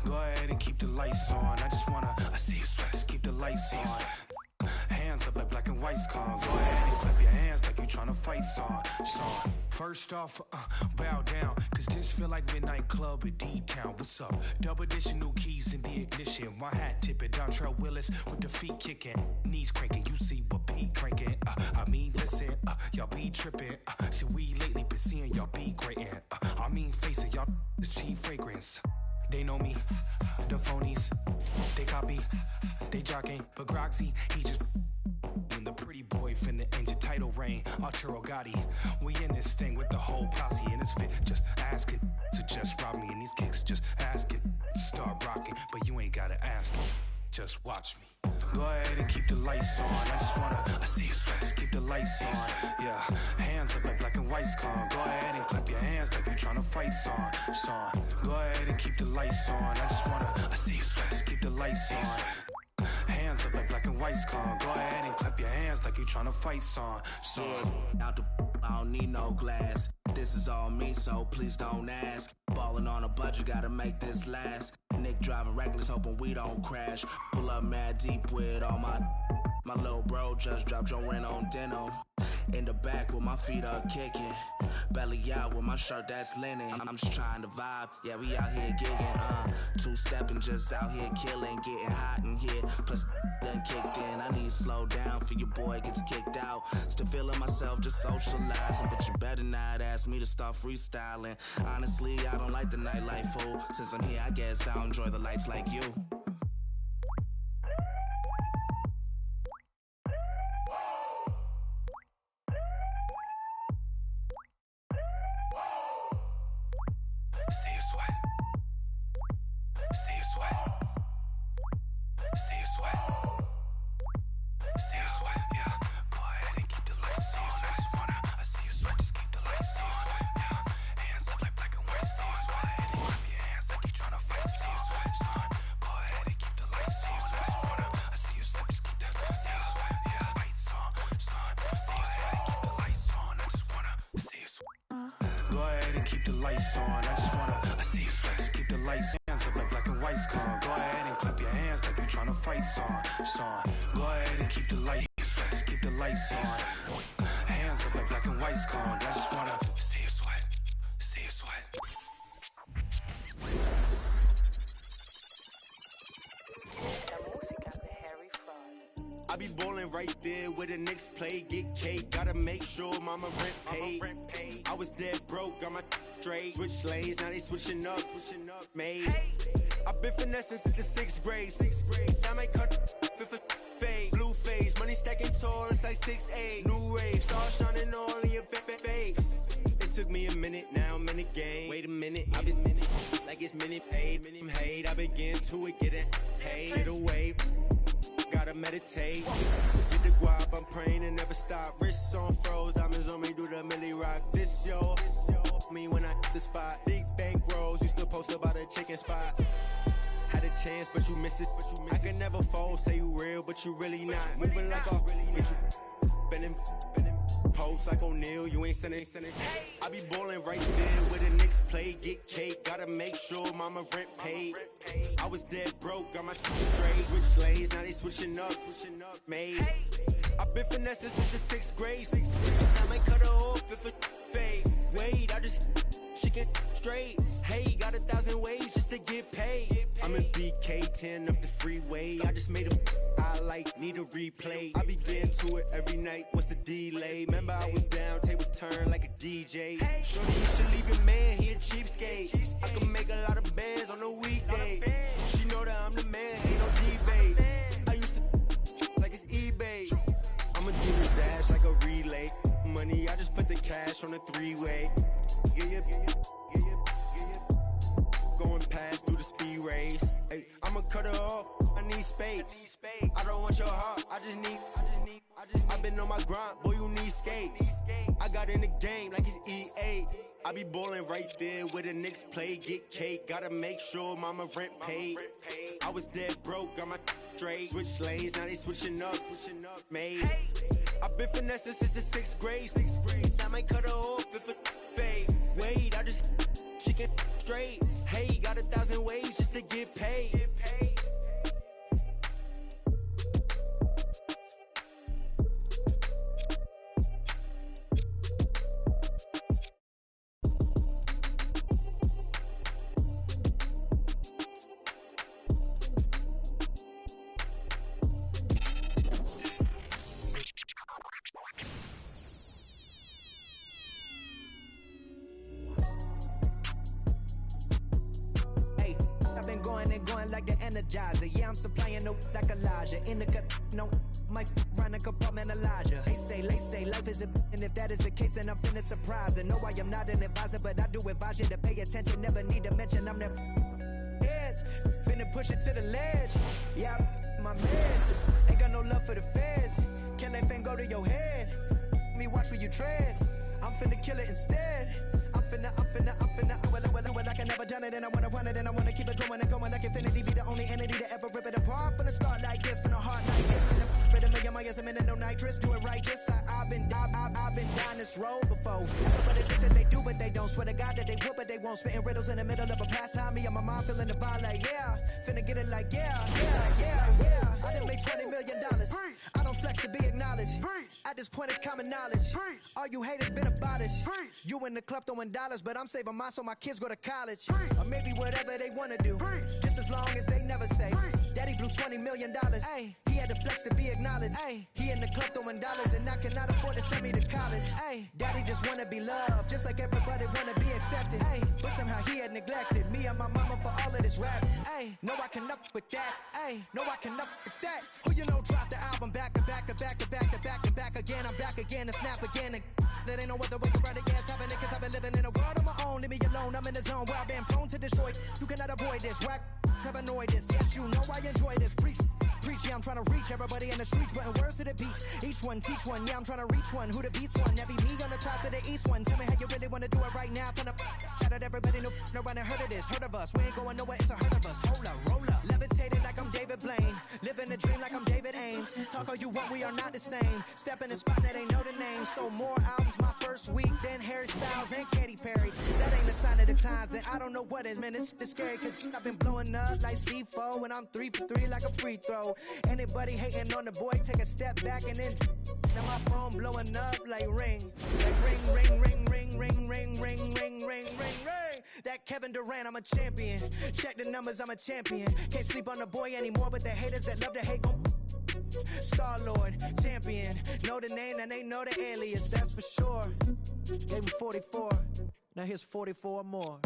Go ahead and keep the lights on. I just wanna, I see you sweat, just keep the lights on. Hands up like black and white's con. Go ahead and clap your hands like you tryna fight song. First off, bow down, cause this feel like midnight club at D-Town. What's up? Double additional keys in the ignition. My hat tipping, Dontrell Willis with the feet kicking. Knees cranking, you see what Pete cranking. I mean, listen, y'all be tripping. See, we lately been seeing y'all be grating. I mean, face it, y'all the cheap fragrance. They know me, the phonies, they copy, they jocking, but Groxy, he just the pretty boy finna end your title reign. Arturo Gotti, we in this thing with the whole posse in his fit, just asking to just rob me, and these kicks just asking to start rocking, but you ain't gotta ask, just watch me. Go ahead and keep the lights on. I just wanna, I see you sweat, just keep the lights on. Yeah, hands up like black and white's con. Go ahead and clap your hands like you tryna fight song. Go ahead and keep the lights on. I just wanna, I see you sweat, just keep the lights on. Hands up like black and white's con. Go ahead and clap your hands like you tryna fight song. Out the I don't need no glass. This is all me, so please don't ask. Ballin' on a budget, gotta make this last. Nick driving reckless, hoping we don't crash. Pull up mad deep with all my little bro just dropped your rent on denim. In the back with my feet up kicking. Belly out with my shirt that's linen. I'm just trying to vibe, yeah, we out here gigging. Two-stepping, just out here killing. Getting hot in here, plus done kicked in. I need to slow down for your boy gets kicked out. Still feeling myself, just socializing. But you better not ask me to start freestyling. Honestly, I don't like the nightlife, fool. Since I'm here, I guess I'll enjoy the lights like you. See you sweat. See you sweat. See you sweat. See you sweat. Yeah. Go ahead and keep the lights on. I just wanna, I see you sweat, just keep the lights on. Yeah. Hands up like black and white. See you sweat. And then clap your hands like you tryna fight. See you sweat. Go ahead and keep the lights on. I just wanna, I see you sweat, just keep the lights on. Yeah. Lights on. Go ahead and keep the lights on. I just wanna see you sweat. Go ahead and keep the lights on. I just wanna, I see you sweat, just keep the lights on. Hands up like black and white's con. Go ahead and clap your hands like you tryna fight song. Go ahead and keep the lights, just keep the lights on. Hands up like black and white's con. I just wanna see you sweat, see you sweat. I be ballin' right there where the Knicks play, get cake, gotta make sure mama rent paid. I was dead broke, got my straight, switch lanes, now they switching up, made. I've been finessing since the 6th grade, I might cut fifth fade, blue face, money stacking tall, it's like 6'8", new rage, stars shining all in your face. It took me a minute, now I'm in the game. Wait a minute, I've been like it's minute paid, hate. I begin to it, getting paid. Get away, gotta meditate. Get the guap, I'm praying to never stop. Wrists on froze, diamonds on me, do the milli rock. This yo, me when I hit the spot. Big bank rolls, you still post about a chicken spot. Had a chance, but you missed it. I can never fold, say you real, but you really not. Moving like a bending, post like O'Neal, you ain't sending. I be ballin' right there where the Knicks play, get cake. Gotta make sure mama rent paid. I was dead broke, got my straight. Switch lanes, now they switching up, made. I've been finessing since the 6th grade. I might cut her off if it fade. Wait, I just she get straight. Hey, got 1,000 ways just to get paid. I'm in BK10 up the freeway. I just made a highlight, need a replay. I be getting to it every night. What's the delay? Remember I was down, tables turned like a DJ. Shorty, you should leave your man, he a cheapskate. I can make a lot of bands on a weekday. She know that I'm the man, ain't no debate. I used to like it's eBay. I'ma do the dash like a relay. Money, I just put the cash on a 3-way. Yeah. Going past through the speed race. Hey, I'ma cut her off. I need space. I don't want your heart. I just need. I've been on my grind, boy. You need skates. I got in the game like it's EA. I be ballin' right there where the Knicks play, get cake. Gotta make sure mama rent paid. I was dead broke, got my straight. Switch lanes, now they switching up, made. I've been finessing since the 6th grade. I might cut her off if it fade. Wait, I just she get straight. Hey, got 1,000 ways just to get paid. Like the Energizer, yeah, I'm supplying no like Elijah. In the cut, no, my run a compartmentalizer. They say life is a and if that is the case, then I'm finna surprise. And no, I am not an advisor, but I do advise you to pay attention. Never need to mention I'm the heads. Finna push it to the ledge. Yeah, my meds. Ain't got no love for the feds. Can that thing go to your head? Me watch where you tread. I'm finna kill it instead. I'm finna. I can never done it, and I wanna run it, and I wanna keep it going and going like infinity. Be the only entity to ever rip it apart. From the start like this, from the heart like this. But a million miles a minute, no nitrous. Do it righteous. I've been down this road before. Everybody think that they do, but they don't. Swear to God that they would, but they won't. Spitting riddles in the middle of a pastime. Me and my mom feeling the vibe like yeah. Finna get it like yeah. I done made $20 million. I don't flex to be acknowledged. At this point, it's common knowledge. All you haters been abolished. You in the club throwing dollars, but I'm saving mine so my kids go to college. Or maybe whatever they wanna do. Just as long as they never say. Daddy blew $20 million. Ay, he had to flex to be acknowledged. Ay, he in the club throwing dollars, and I cannot afford to send me to college. Ay, Daddy just wanna be loved, just like everybody wanna be accepted. Ay, but somehow he had neglected me and my mama for all of this rap. Ay, no, I can up with that. Ay, no, I can up with that. Who you know dropped the album back to back again. I'm back again and snap again. And there ain't no other way to run it. Yeah, it's happening cause I've been living in a world of my own. Leave me alone, I'm in the zone where I've been prone to destroy. You cannot avoid this. Whack have annoyed this. Yes, you know I enjoy this. Preach, yeah, I'm trying to reach everybody in the streets, putting words to the beach. Each one, teach one, yeah, I'm trying to reach one. Who the beast one? That be me on the top to the east one. Tell me how you really want to do it right now. Trying to shout out everybody, no one heard of this, heard of us. We ain't going nowhere, it's a hurt of us. Hold up, roll up. Levitating like I'm David Blaine. Living a dream like I'm David Ames. Talk all you want, we are not the same. Step in the spot that ain't know the name. So more albums my first week than Harry Styles and Katy Perry. That ain't a sign of the times, then I don't know what is. Man, it's scary cause I've been blowing up like C4 and I'm 3 for 3 like a free throw. Anybody hating on the boy, take a step back and then now my phone blowing up like ring. Like ring. That Kevin Durant, I'm a champion. Check the numbers, I'm a champion. Can't sleep on the boy anymore, but the haters that love to hate gon' Star-Lord, champion. Know the name and they know the alias, that's for sure. Gave him 44, now here's 44 more.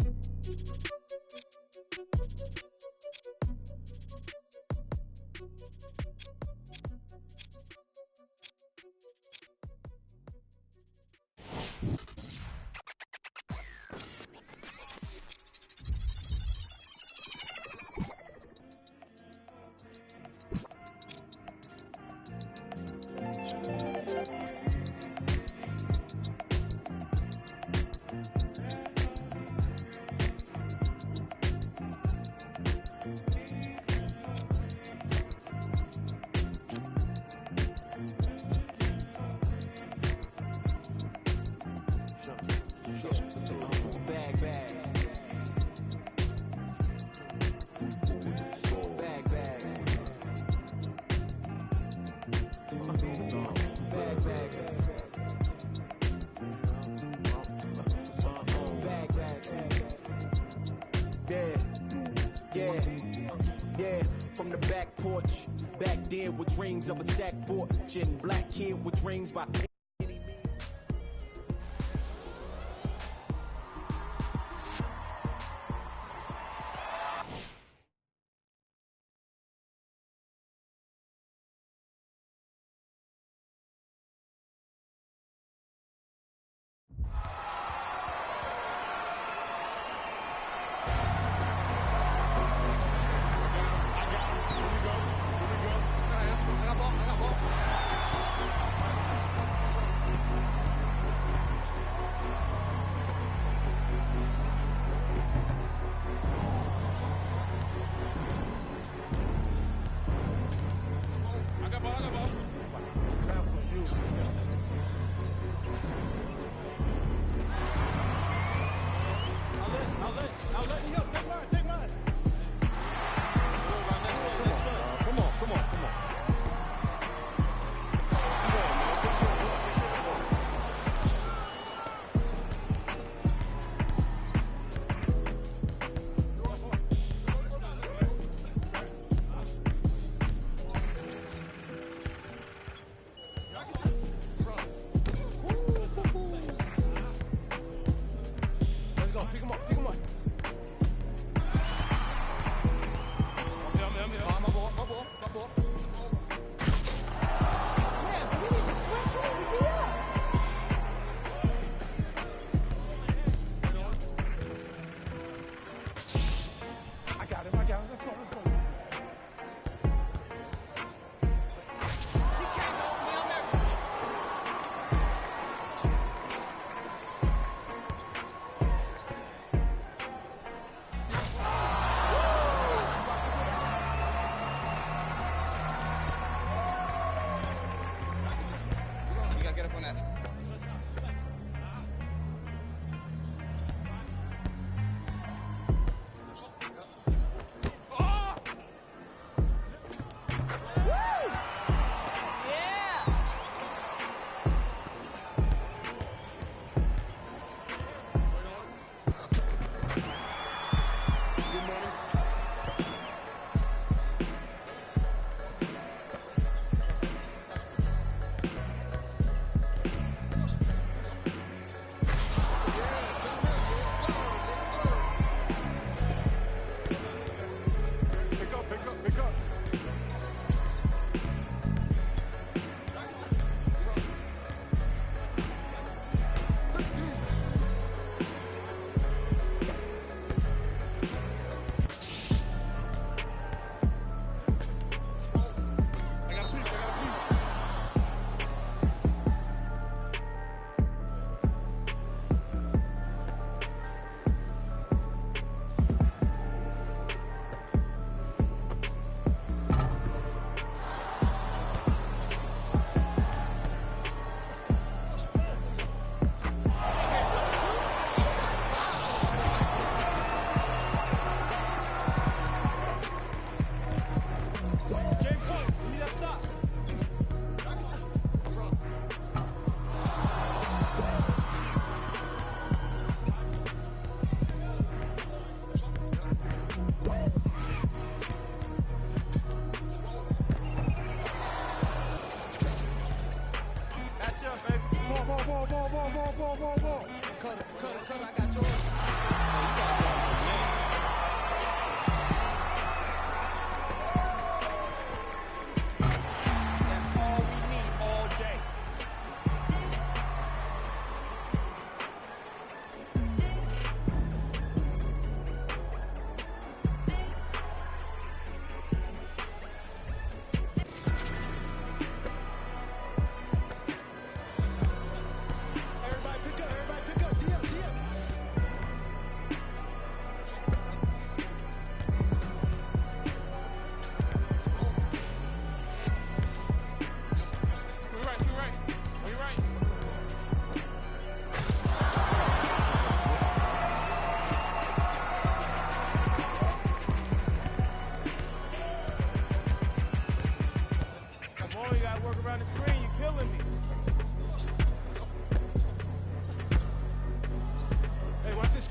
Bag. Bag. Yeah, from the back porch. Back then with dreams of a stacked fortune. Black kid with dreams by any means.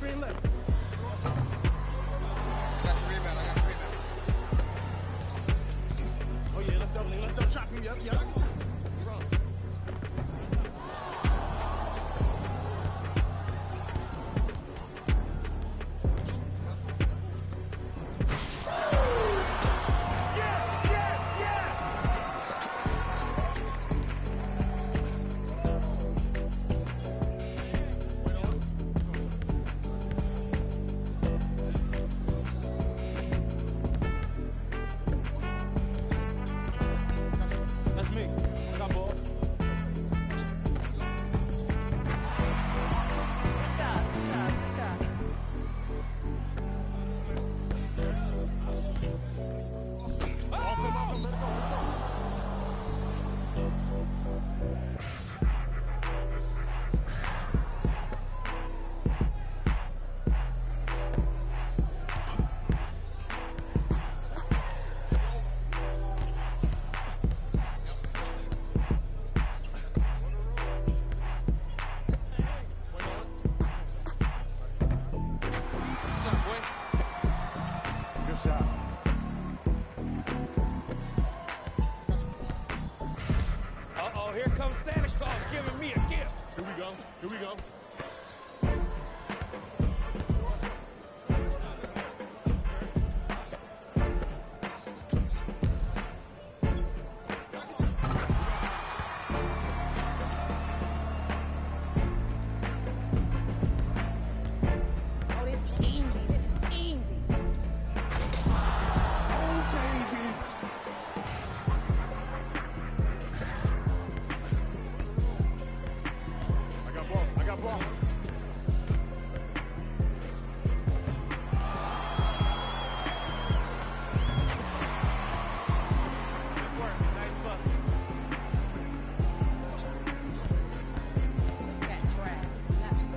screen left. I got your rebound. Oh yeah, let's double shot me. Yeah. That's me. I got ball. Good job. Off him, let it go. What's up, boy? Good shot. Uh-oh, here comes Santa Claus giving me a gift. Here we go. Oh, this is easy. Oh, baby. I got ball. Good work. Nice bucket. This cat trash. It's nothing.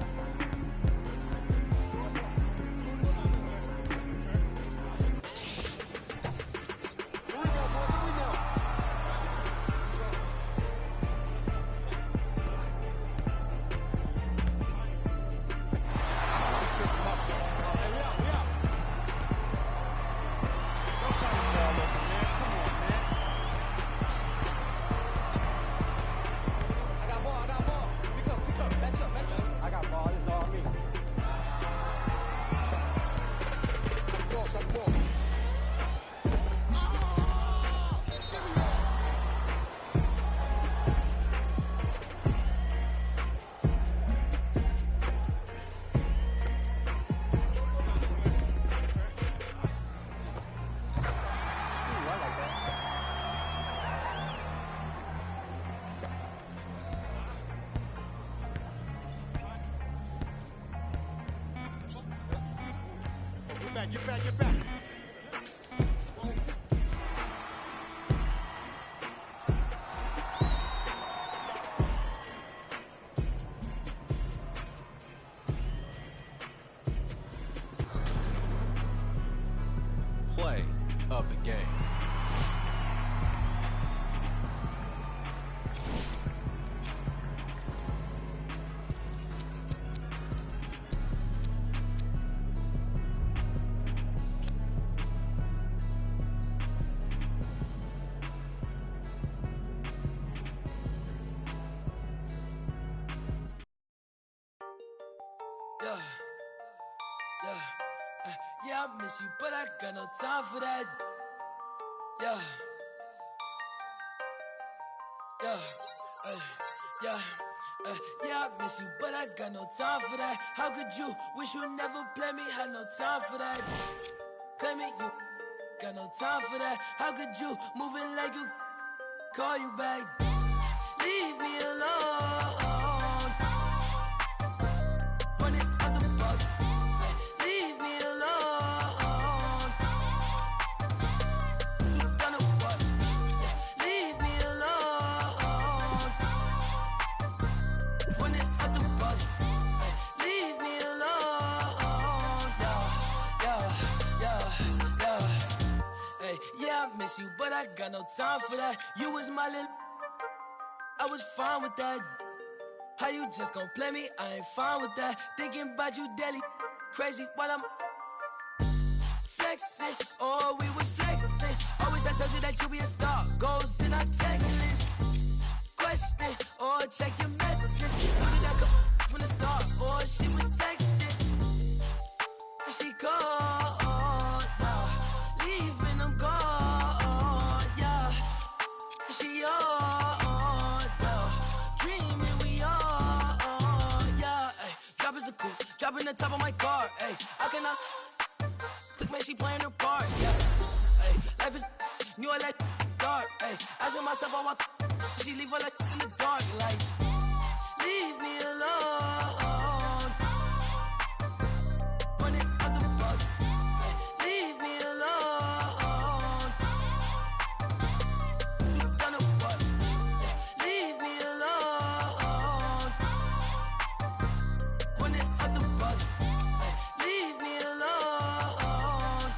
I got ball. Pick up. Match up. I got ball. It's all me. Shot the ball. Get back. Play of the game. Yeah, I miss you, but I got no time for that. Yeah, I miss you, but I got no time for that. How could you wish you never play me? Had no time for that. Claim it, you got no time for that. How could you move it like you call you back? Leave me alone. Run it out the box. Leave me alone. You gonna what? Leave me alone. Run it out the box. Leave me alone. Yeah. Hey, yeah, I miss you, but I got no time for that. You was my little, I was fine with that. How you just gon' play me? I ain't fine with that. Thinking about you daily, crazy while I'm flexing. Oh, we was flexing. Always I told you that you be a star. Goals in our checklist. Question or check your message. Knew that come from the start. Or she was texting. She called, yeah. Leaving them gone, yeah. She on, yeah. Dreaming we on, yeah. Ay, drop is a coupe, dropping the top of my car. Ay, how can I click, man? She playing her part, yeah. Ay, life is new, I like dark. Ay, asking myself how I she leave her like in the dark, like leave me alone. Running out the box, leave me alone. You gonna what? Leave me alone. Running out the box, leave me alone.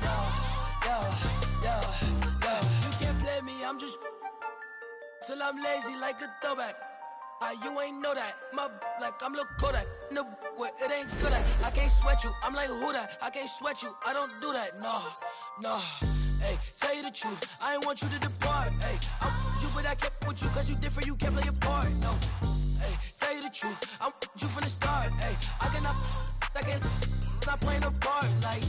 Yeah. You can't play me, I'm just till I'm lazy like a throwback. You ain't know that. My like I'm Lil Kodak. No, it ain't good at. I can't sweat you. I'm like who that? I can't sweat you. I don't do that. Nah. Hey, tell you the truth. I ain't want you to depart. Hey, I'm you, but I kept with you cause you different. You can't play your part. No. Hey, tell you the truth. I'm you from the start. Hey, I cannot. Not playing a part. Like,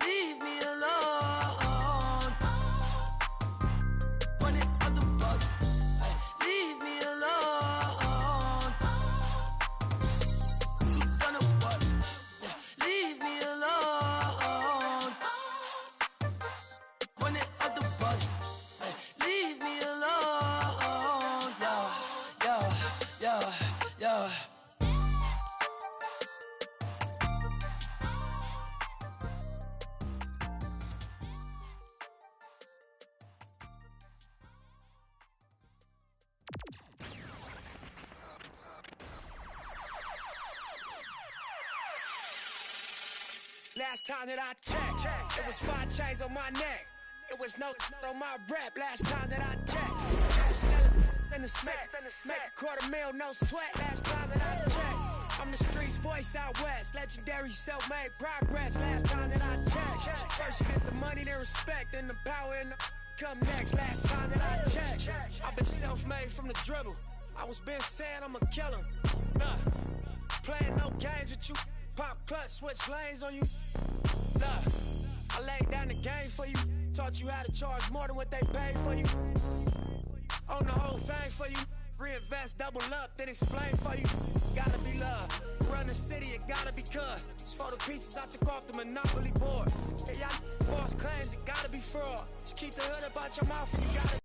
leave me alone. Running out the box. Leave me alone. You gonna what? Leave me alone. Running out the box. Leave me alone. Yeah. Last time that I checked, it was 5 chains on my neck. It was no on my rep. Last time that I checked, I was selling in the set. Make $250,000, no sweat. Last time that I checked, I'm the streets voice out west. Legendary self-made progress. Last time that I checked, first you get the money, then respect, then the power and the come next. Last time that I checked, I've been self-made from the dribble. I was been saying I'ma kill him. Playing no games with you. Pop clutch, switch lanes on you. Look, I laid down the game for you. Taught you how to charge more than what they paid for you. Own the whole thing for you. Reinvest, double up, then explain for you. Gotta be love. Run the city, it gotta be cuz. It's for the pieces I took off the monopoly board. Hey, y'all boss claims, it gotta be fraud. Just keep the hood about your mouth and you gotta.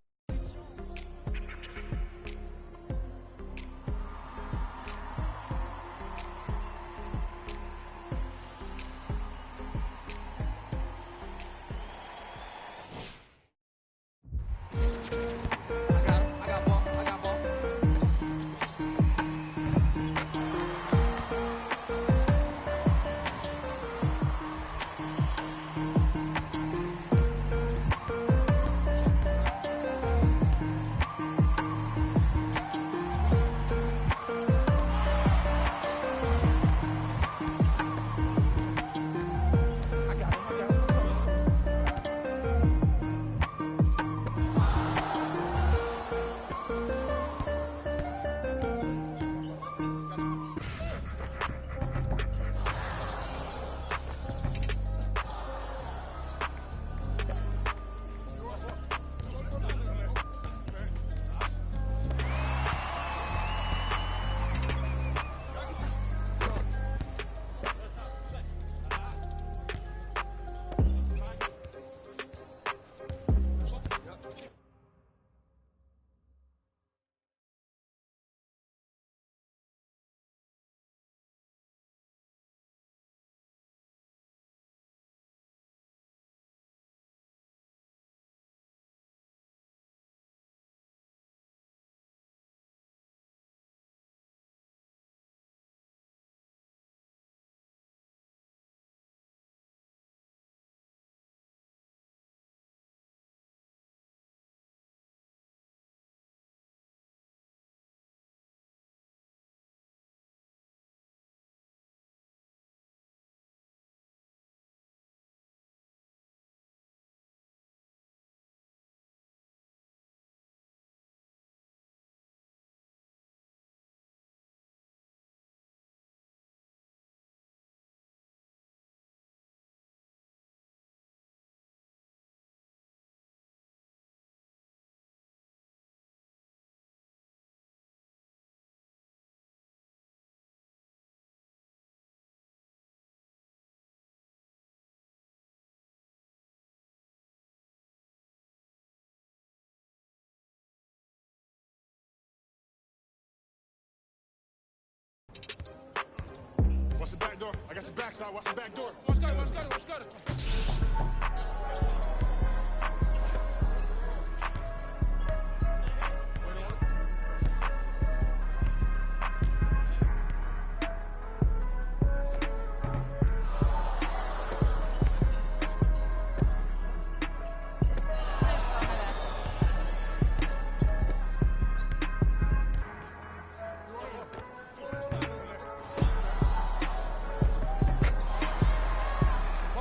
door. I got your backside. Watch the back door. Watch gutter.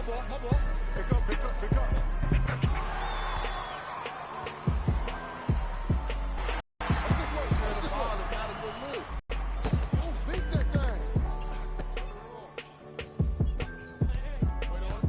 My ball. Pick up. What's this way? What's this way? It's not a good look. Oh, beat that thing. Wait on.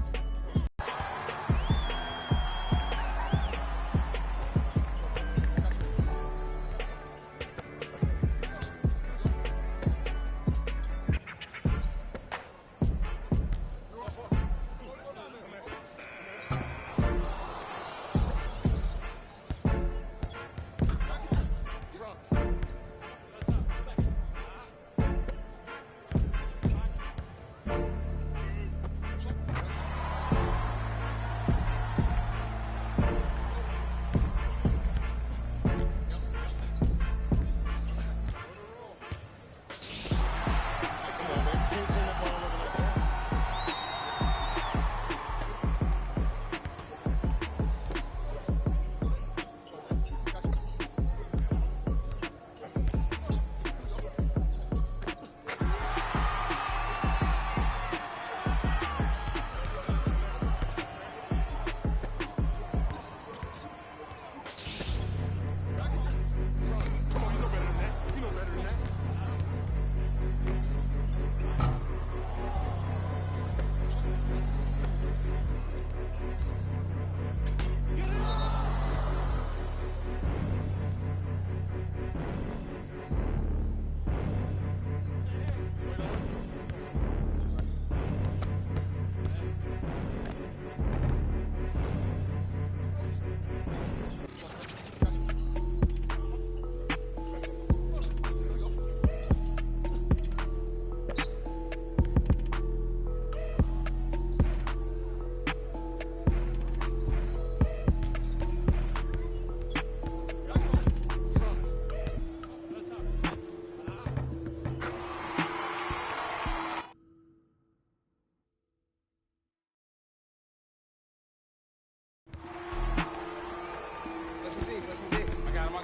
Play some big. I got him.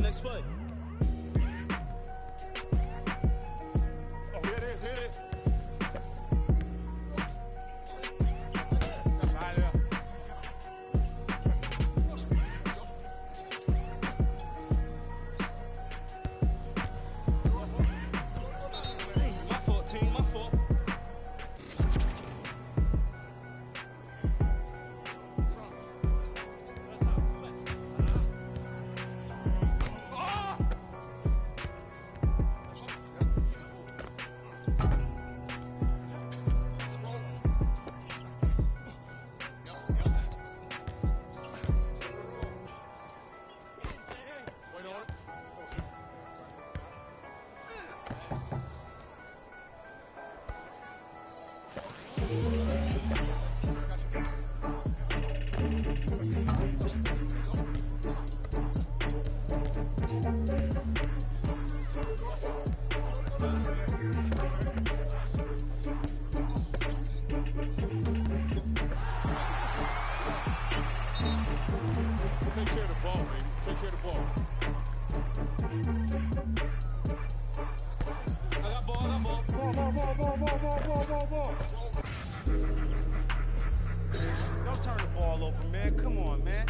Next play. Oh, here it is. That's right there. My fault, team. My fault. Oh! Take care of the ball, baby. Take care of the ball. I got ball. Ball. Don't turn the ball over, man. Come on, man.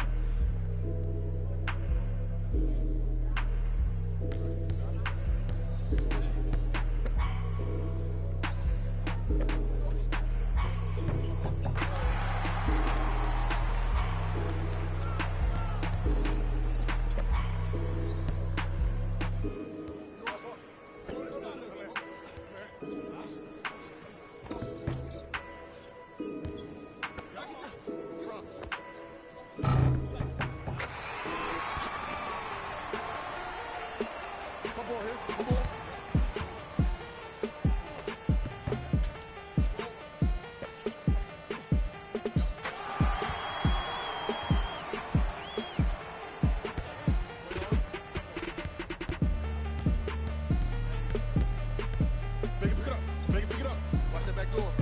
Pick it up. Watch that back door.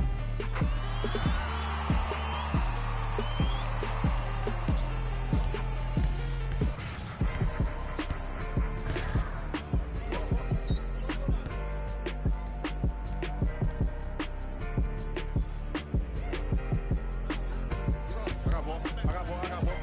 I got ball.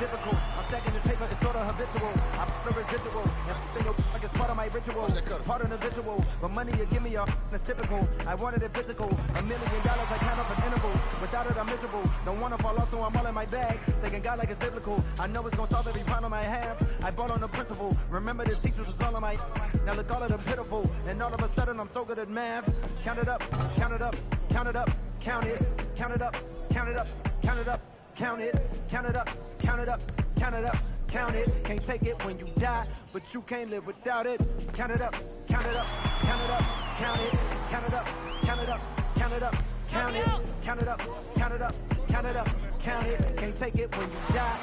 difficult. I'm stacking the paper, it's sort of habitual. I'm the residual, and still like it's part of my ritual. Part of the visual, but money you give me it's typical. I wanted it physical. $1 million, I count up an interval. Without it, I'm miserable. Don't want to fall off, so I'm all in my bag. Thinking God like it's biblical. I know it's gonna solve every problem I have. I bought on the principle. Remember this teacher was all of my. Now look all of them pitiful. And all of a sudden, I'm so good at math. Count it up, count it up, count it up, count it, count it up, count it up, count it up, count it, count it up, count it up, count it up, count it. Can't take it when you die, but you can't live without it. Count it up, count it up, count it up, count it, count it up, count it up, count it up, count it, count it up, count it up, count it up, count it. Can't take it when you die.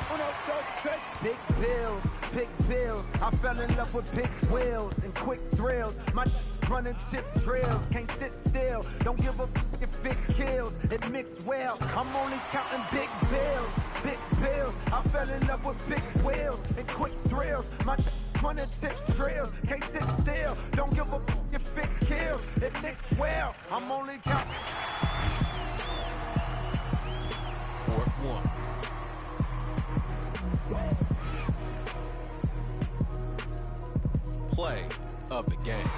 Big bills, big bills. I fell in love with big wheels and quick thrills. My running tip drills, can't sit still. Don't give a f if it kills. It mixed well. I'm only counting big bills, big bills. I fell in love with big wheels and quick thrills. My running tip drills, can't sit still. Don't give a f if it kills. It mixed well. I'm only counting. Court 1. Play of the game.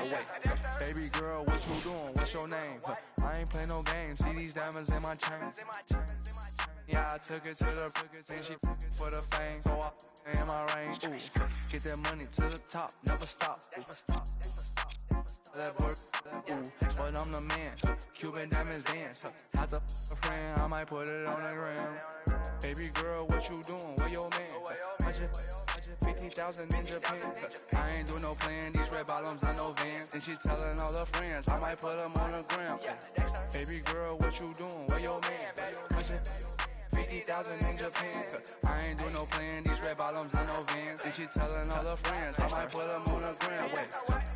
Wait, baby girl, what you doing? What's your name? I ain't play no games. See these diamonds in my chain. Yeah, I took it to the and she for the fame. So I in my range. Ooh, get that money to the top, never stop. That work, ooh, but I'm the man. Cuban diamonds dance. Had to a friend, I might put it on the gram. Baby girl, what you doing? Where your man? I just 50,000 in Japan. I ain't do no plan. These red bottoms, I know Vans. And she telling all her friends, I might put them on the gram. Baby girl, what you doing? Where your man? I just 50,000 in Japan. I ain't do no plan. These red bottoms, I know Vans. And she telling all her friends, I might put them on the gram. Wait,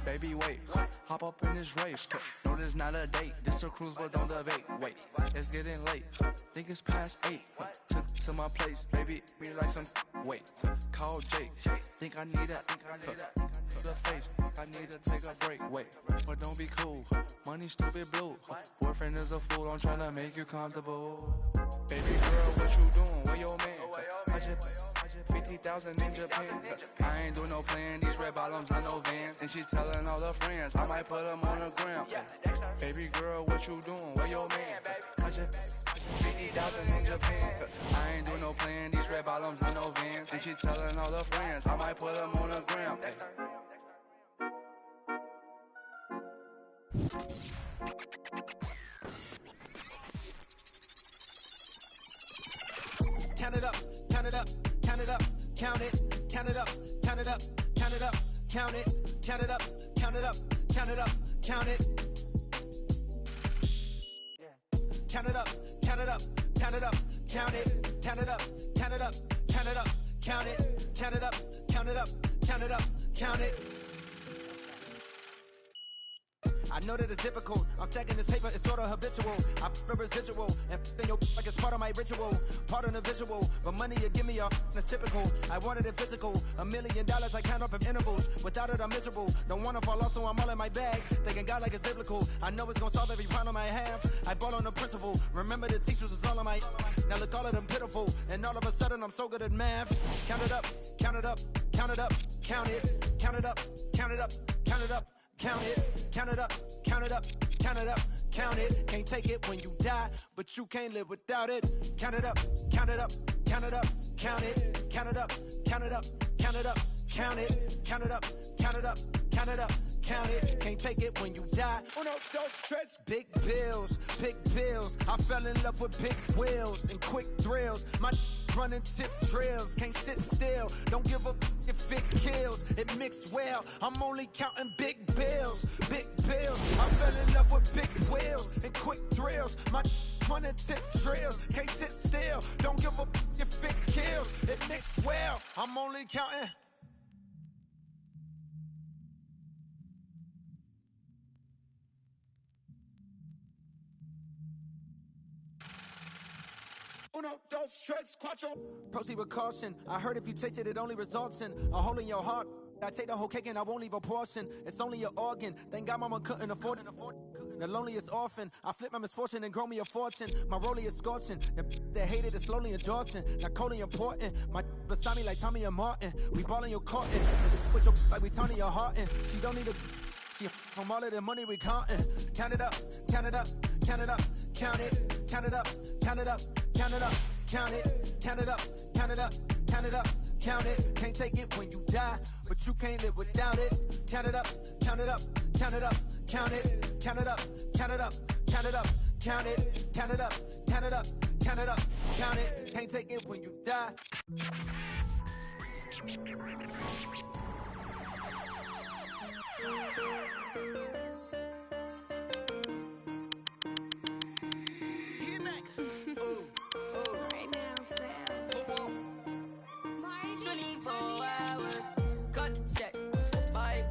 baby, wait. Hop up in this race. No, this not a date. This a cruise, but don't debate. Wait, it's getting late. Think it's past 8. Took to my place, baby. Me like some. Wait, call Jake. Think I need that. To the face. I need to take a break. Wait, but don't be cool. Money stupid blue. Boyfriend is a fool. I'm trying to make you comfortable. Baby girl, what you doing? Where your man? I just 50,000 in Japan. I ain't do no plan. These red bottoms, I know Vans. And she telling all her friends, I might put them on the gram. Baby girl, what you doing? Where your man? I just 50,000 in Japan. I ain't do no plan. These red bottoms, I know Vans. And she telling all her friends, I might put them on the gram. Count it up, count it up, count it up, count it, count it up, count it up, count it up, count it, count it up, count it up, count it up, count it. Count it up, count it up, count it up, count it, count it up, count it up, count it up, count it, count it up, count it up, count it up, count it. I know that it's difficult. I'm stacking this paper, it's sort of habitual. I put a residual and f***ing your like it's part of my ritual. Part of the visual, but money you give me a it's typical. I wanted it physical. $1 million I count up in intervals. Without it I'm miserable. Don't wanna fall off, so I'm all in my bag. Thinking God like it's biblical. I know it's gonna solve every problem I have. I ball on the principle. Remember the teachers is all of my. Now look all of them pitiful. And all of a sudden I'm so good at math. Count it up, count it up, count it up, count it, count it up, count it up, count it up, count it, count it up, count it up, count it up, count it. Can't take it when you die, but you can't live without it. Count it up, count it up, count it up, count it, count it up, count it up, count it up, count it, count it up, count it up, count it up. Count it, can't take it when you die. Uno, dos, tres. Big bills. I fell in love with big wheels and quick thrills. My running tip drills, can't sit still. Don't give up if it kills. It mixed well. I'm only counting big bills. I fell in love with big wheels and quick thrills. My running tip drills, can't sit still. Don't give up if it kills. It mixed well. I'm only counting. Uno, dos, tres, cuatro. Proceed with caution. I heard if you taste it, it only results in a hole in your heart. I take the whole cake and I won't leave a portion. It's only an organ. Thank God mama couldn't afford it. The loneliest orphan. I flip my misfortune and grow me a fortune. My rollie is scorching. The that hated is slowly endorsing. Not coldly important. My beside me like Tommy and Martin. We ballin' your cotton. With your like we Tony your Harton. She don't need a. She from all of the money we countin'. Count it up, count it up, count it up, count it, count it up, count it up, count it up, count it, count it up, count it up, count it up, count it. Can't take it when you die, but you can't live without it. Count it up, count it up, count it up, count it, count it up, count it up, count it up, count it, count it up, count it up, count it up, count it. Can't take it when you die. Right now, Sam. 24 hours, cut the check. Bye.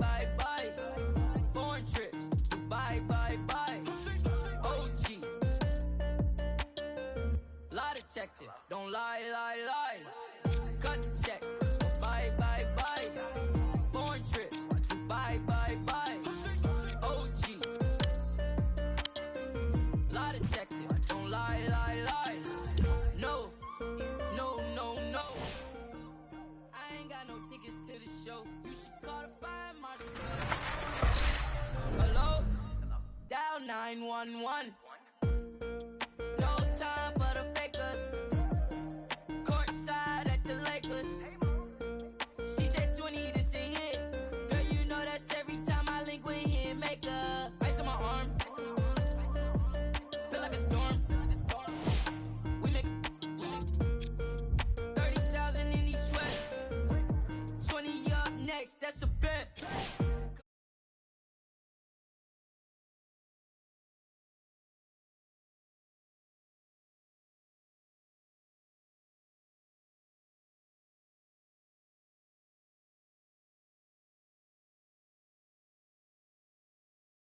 Foreign trips, bye. OG. Lie detector, don't lie. Cut the check. Bye. Foreign trips, bye. OG. Lie detector, don't lie. No. I ain't got no tickets to the show. You should call the fire marshal. Hello? Dial 911. No time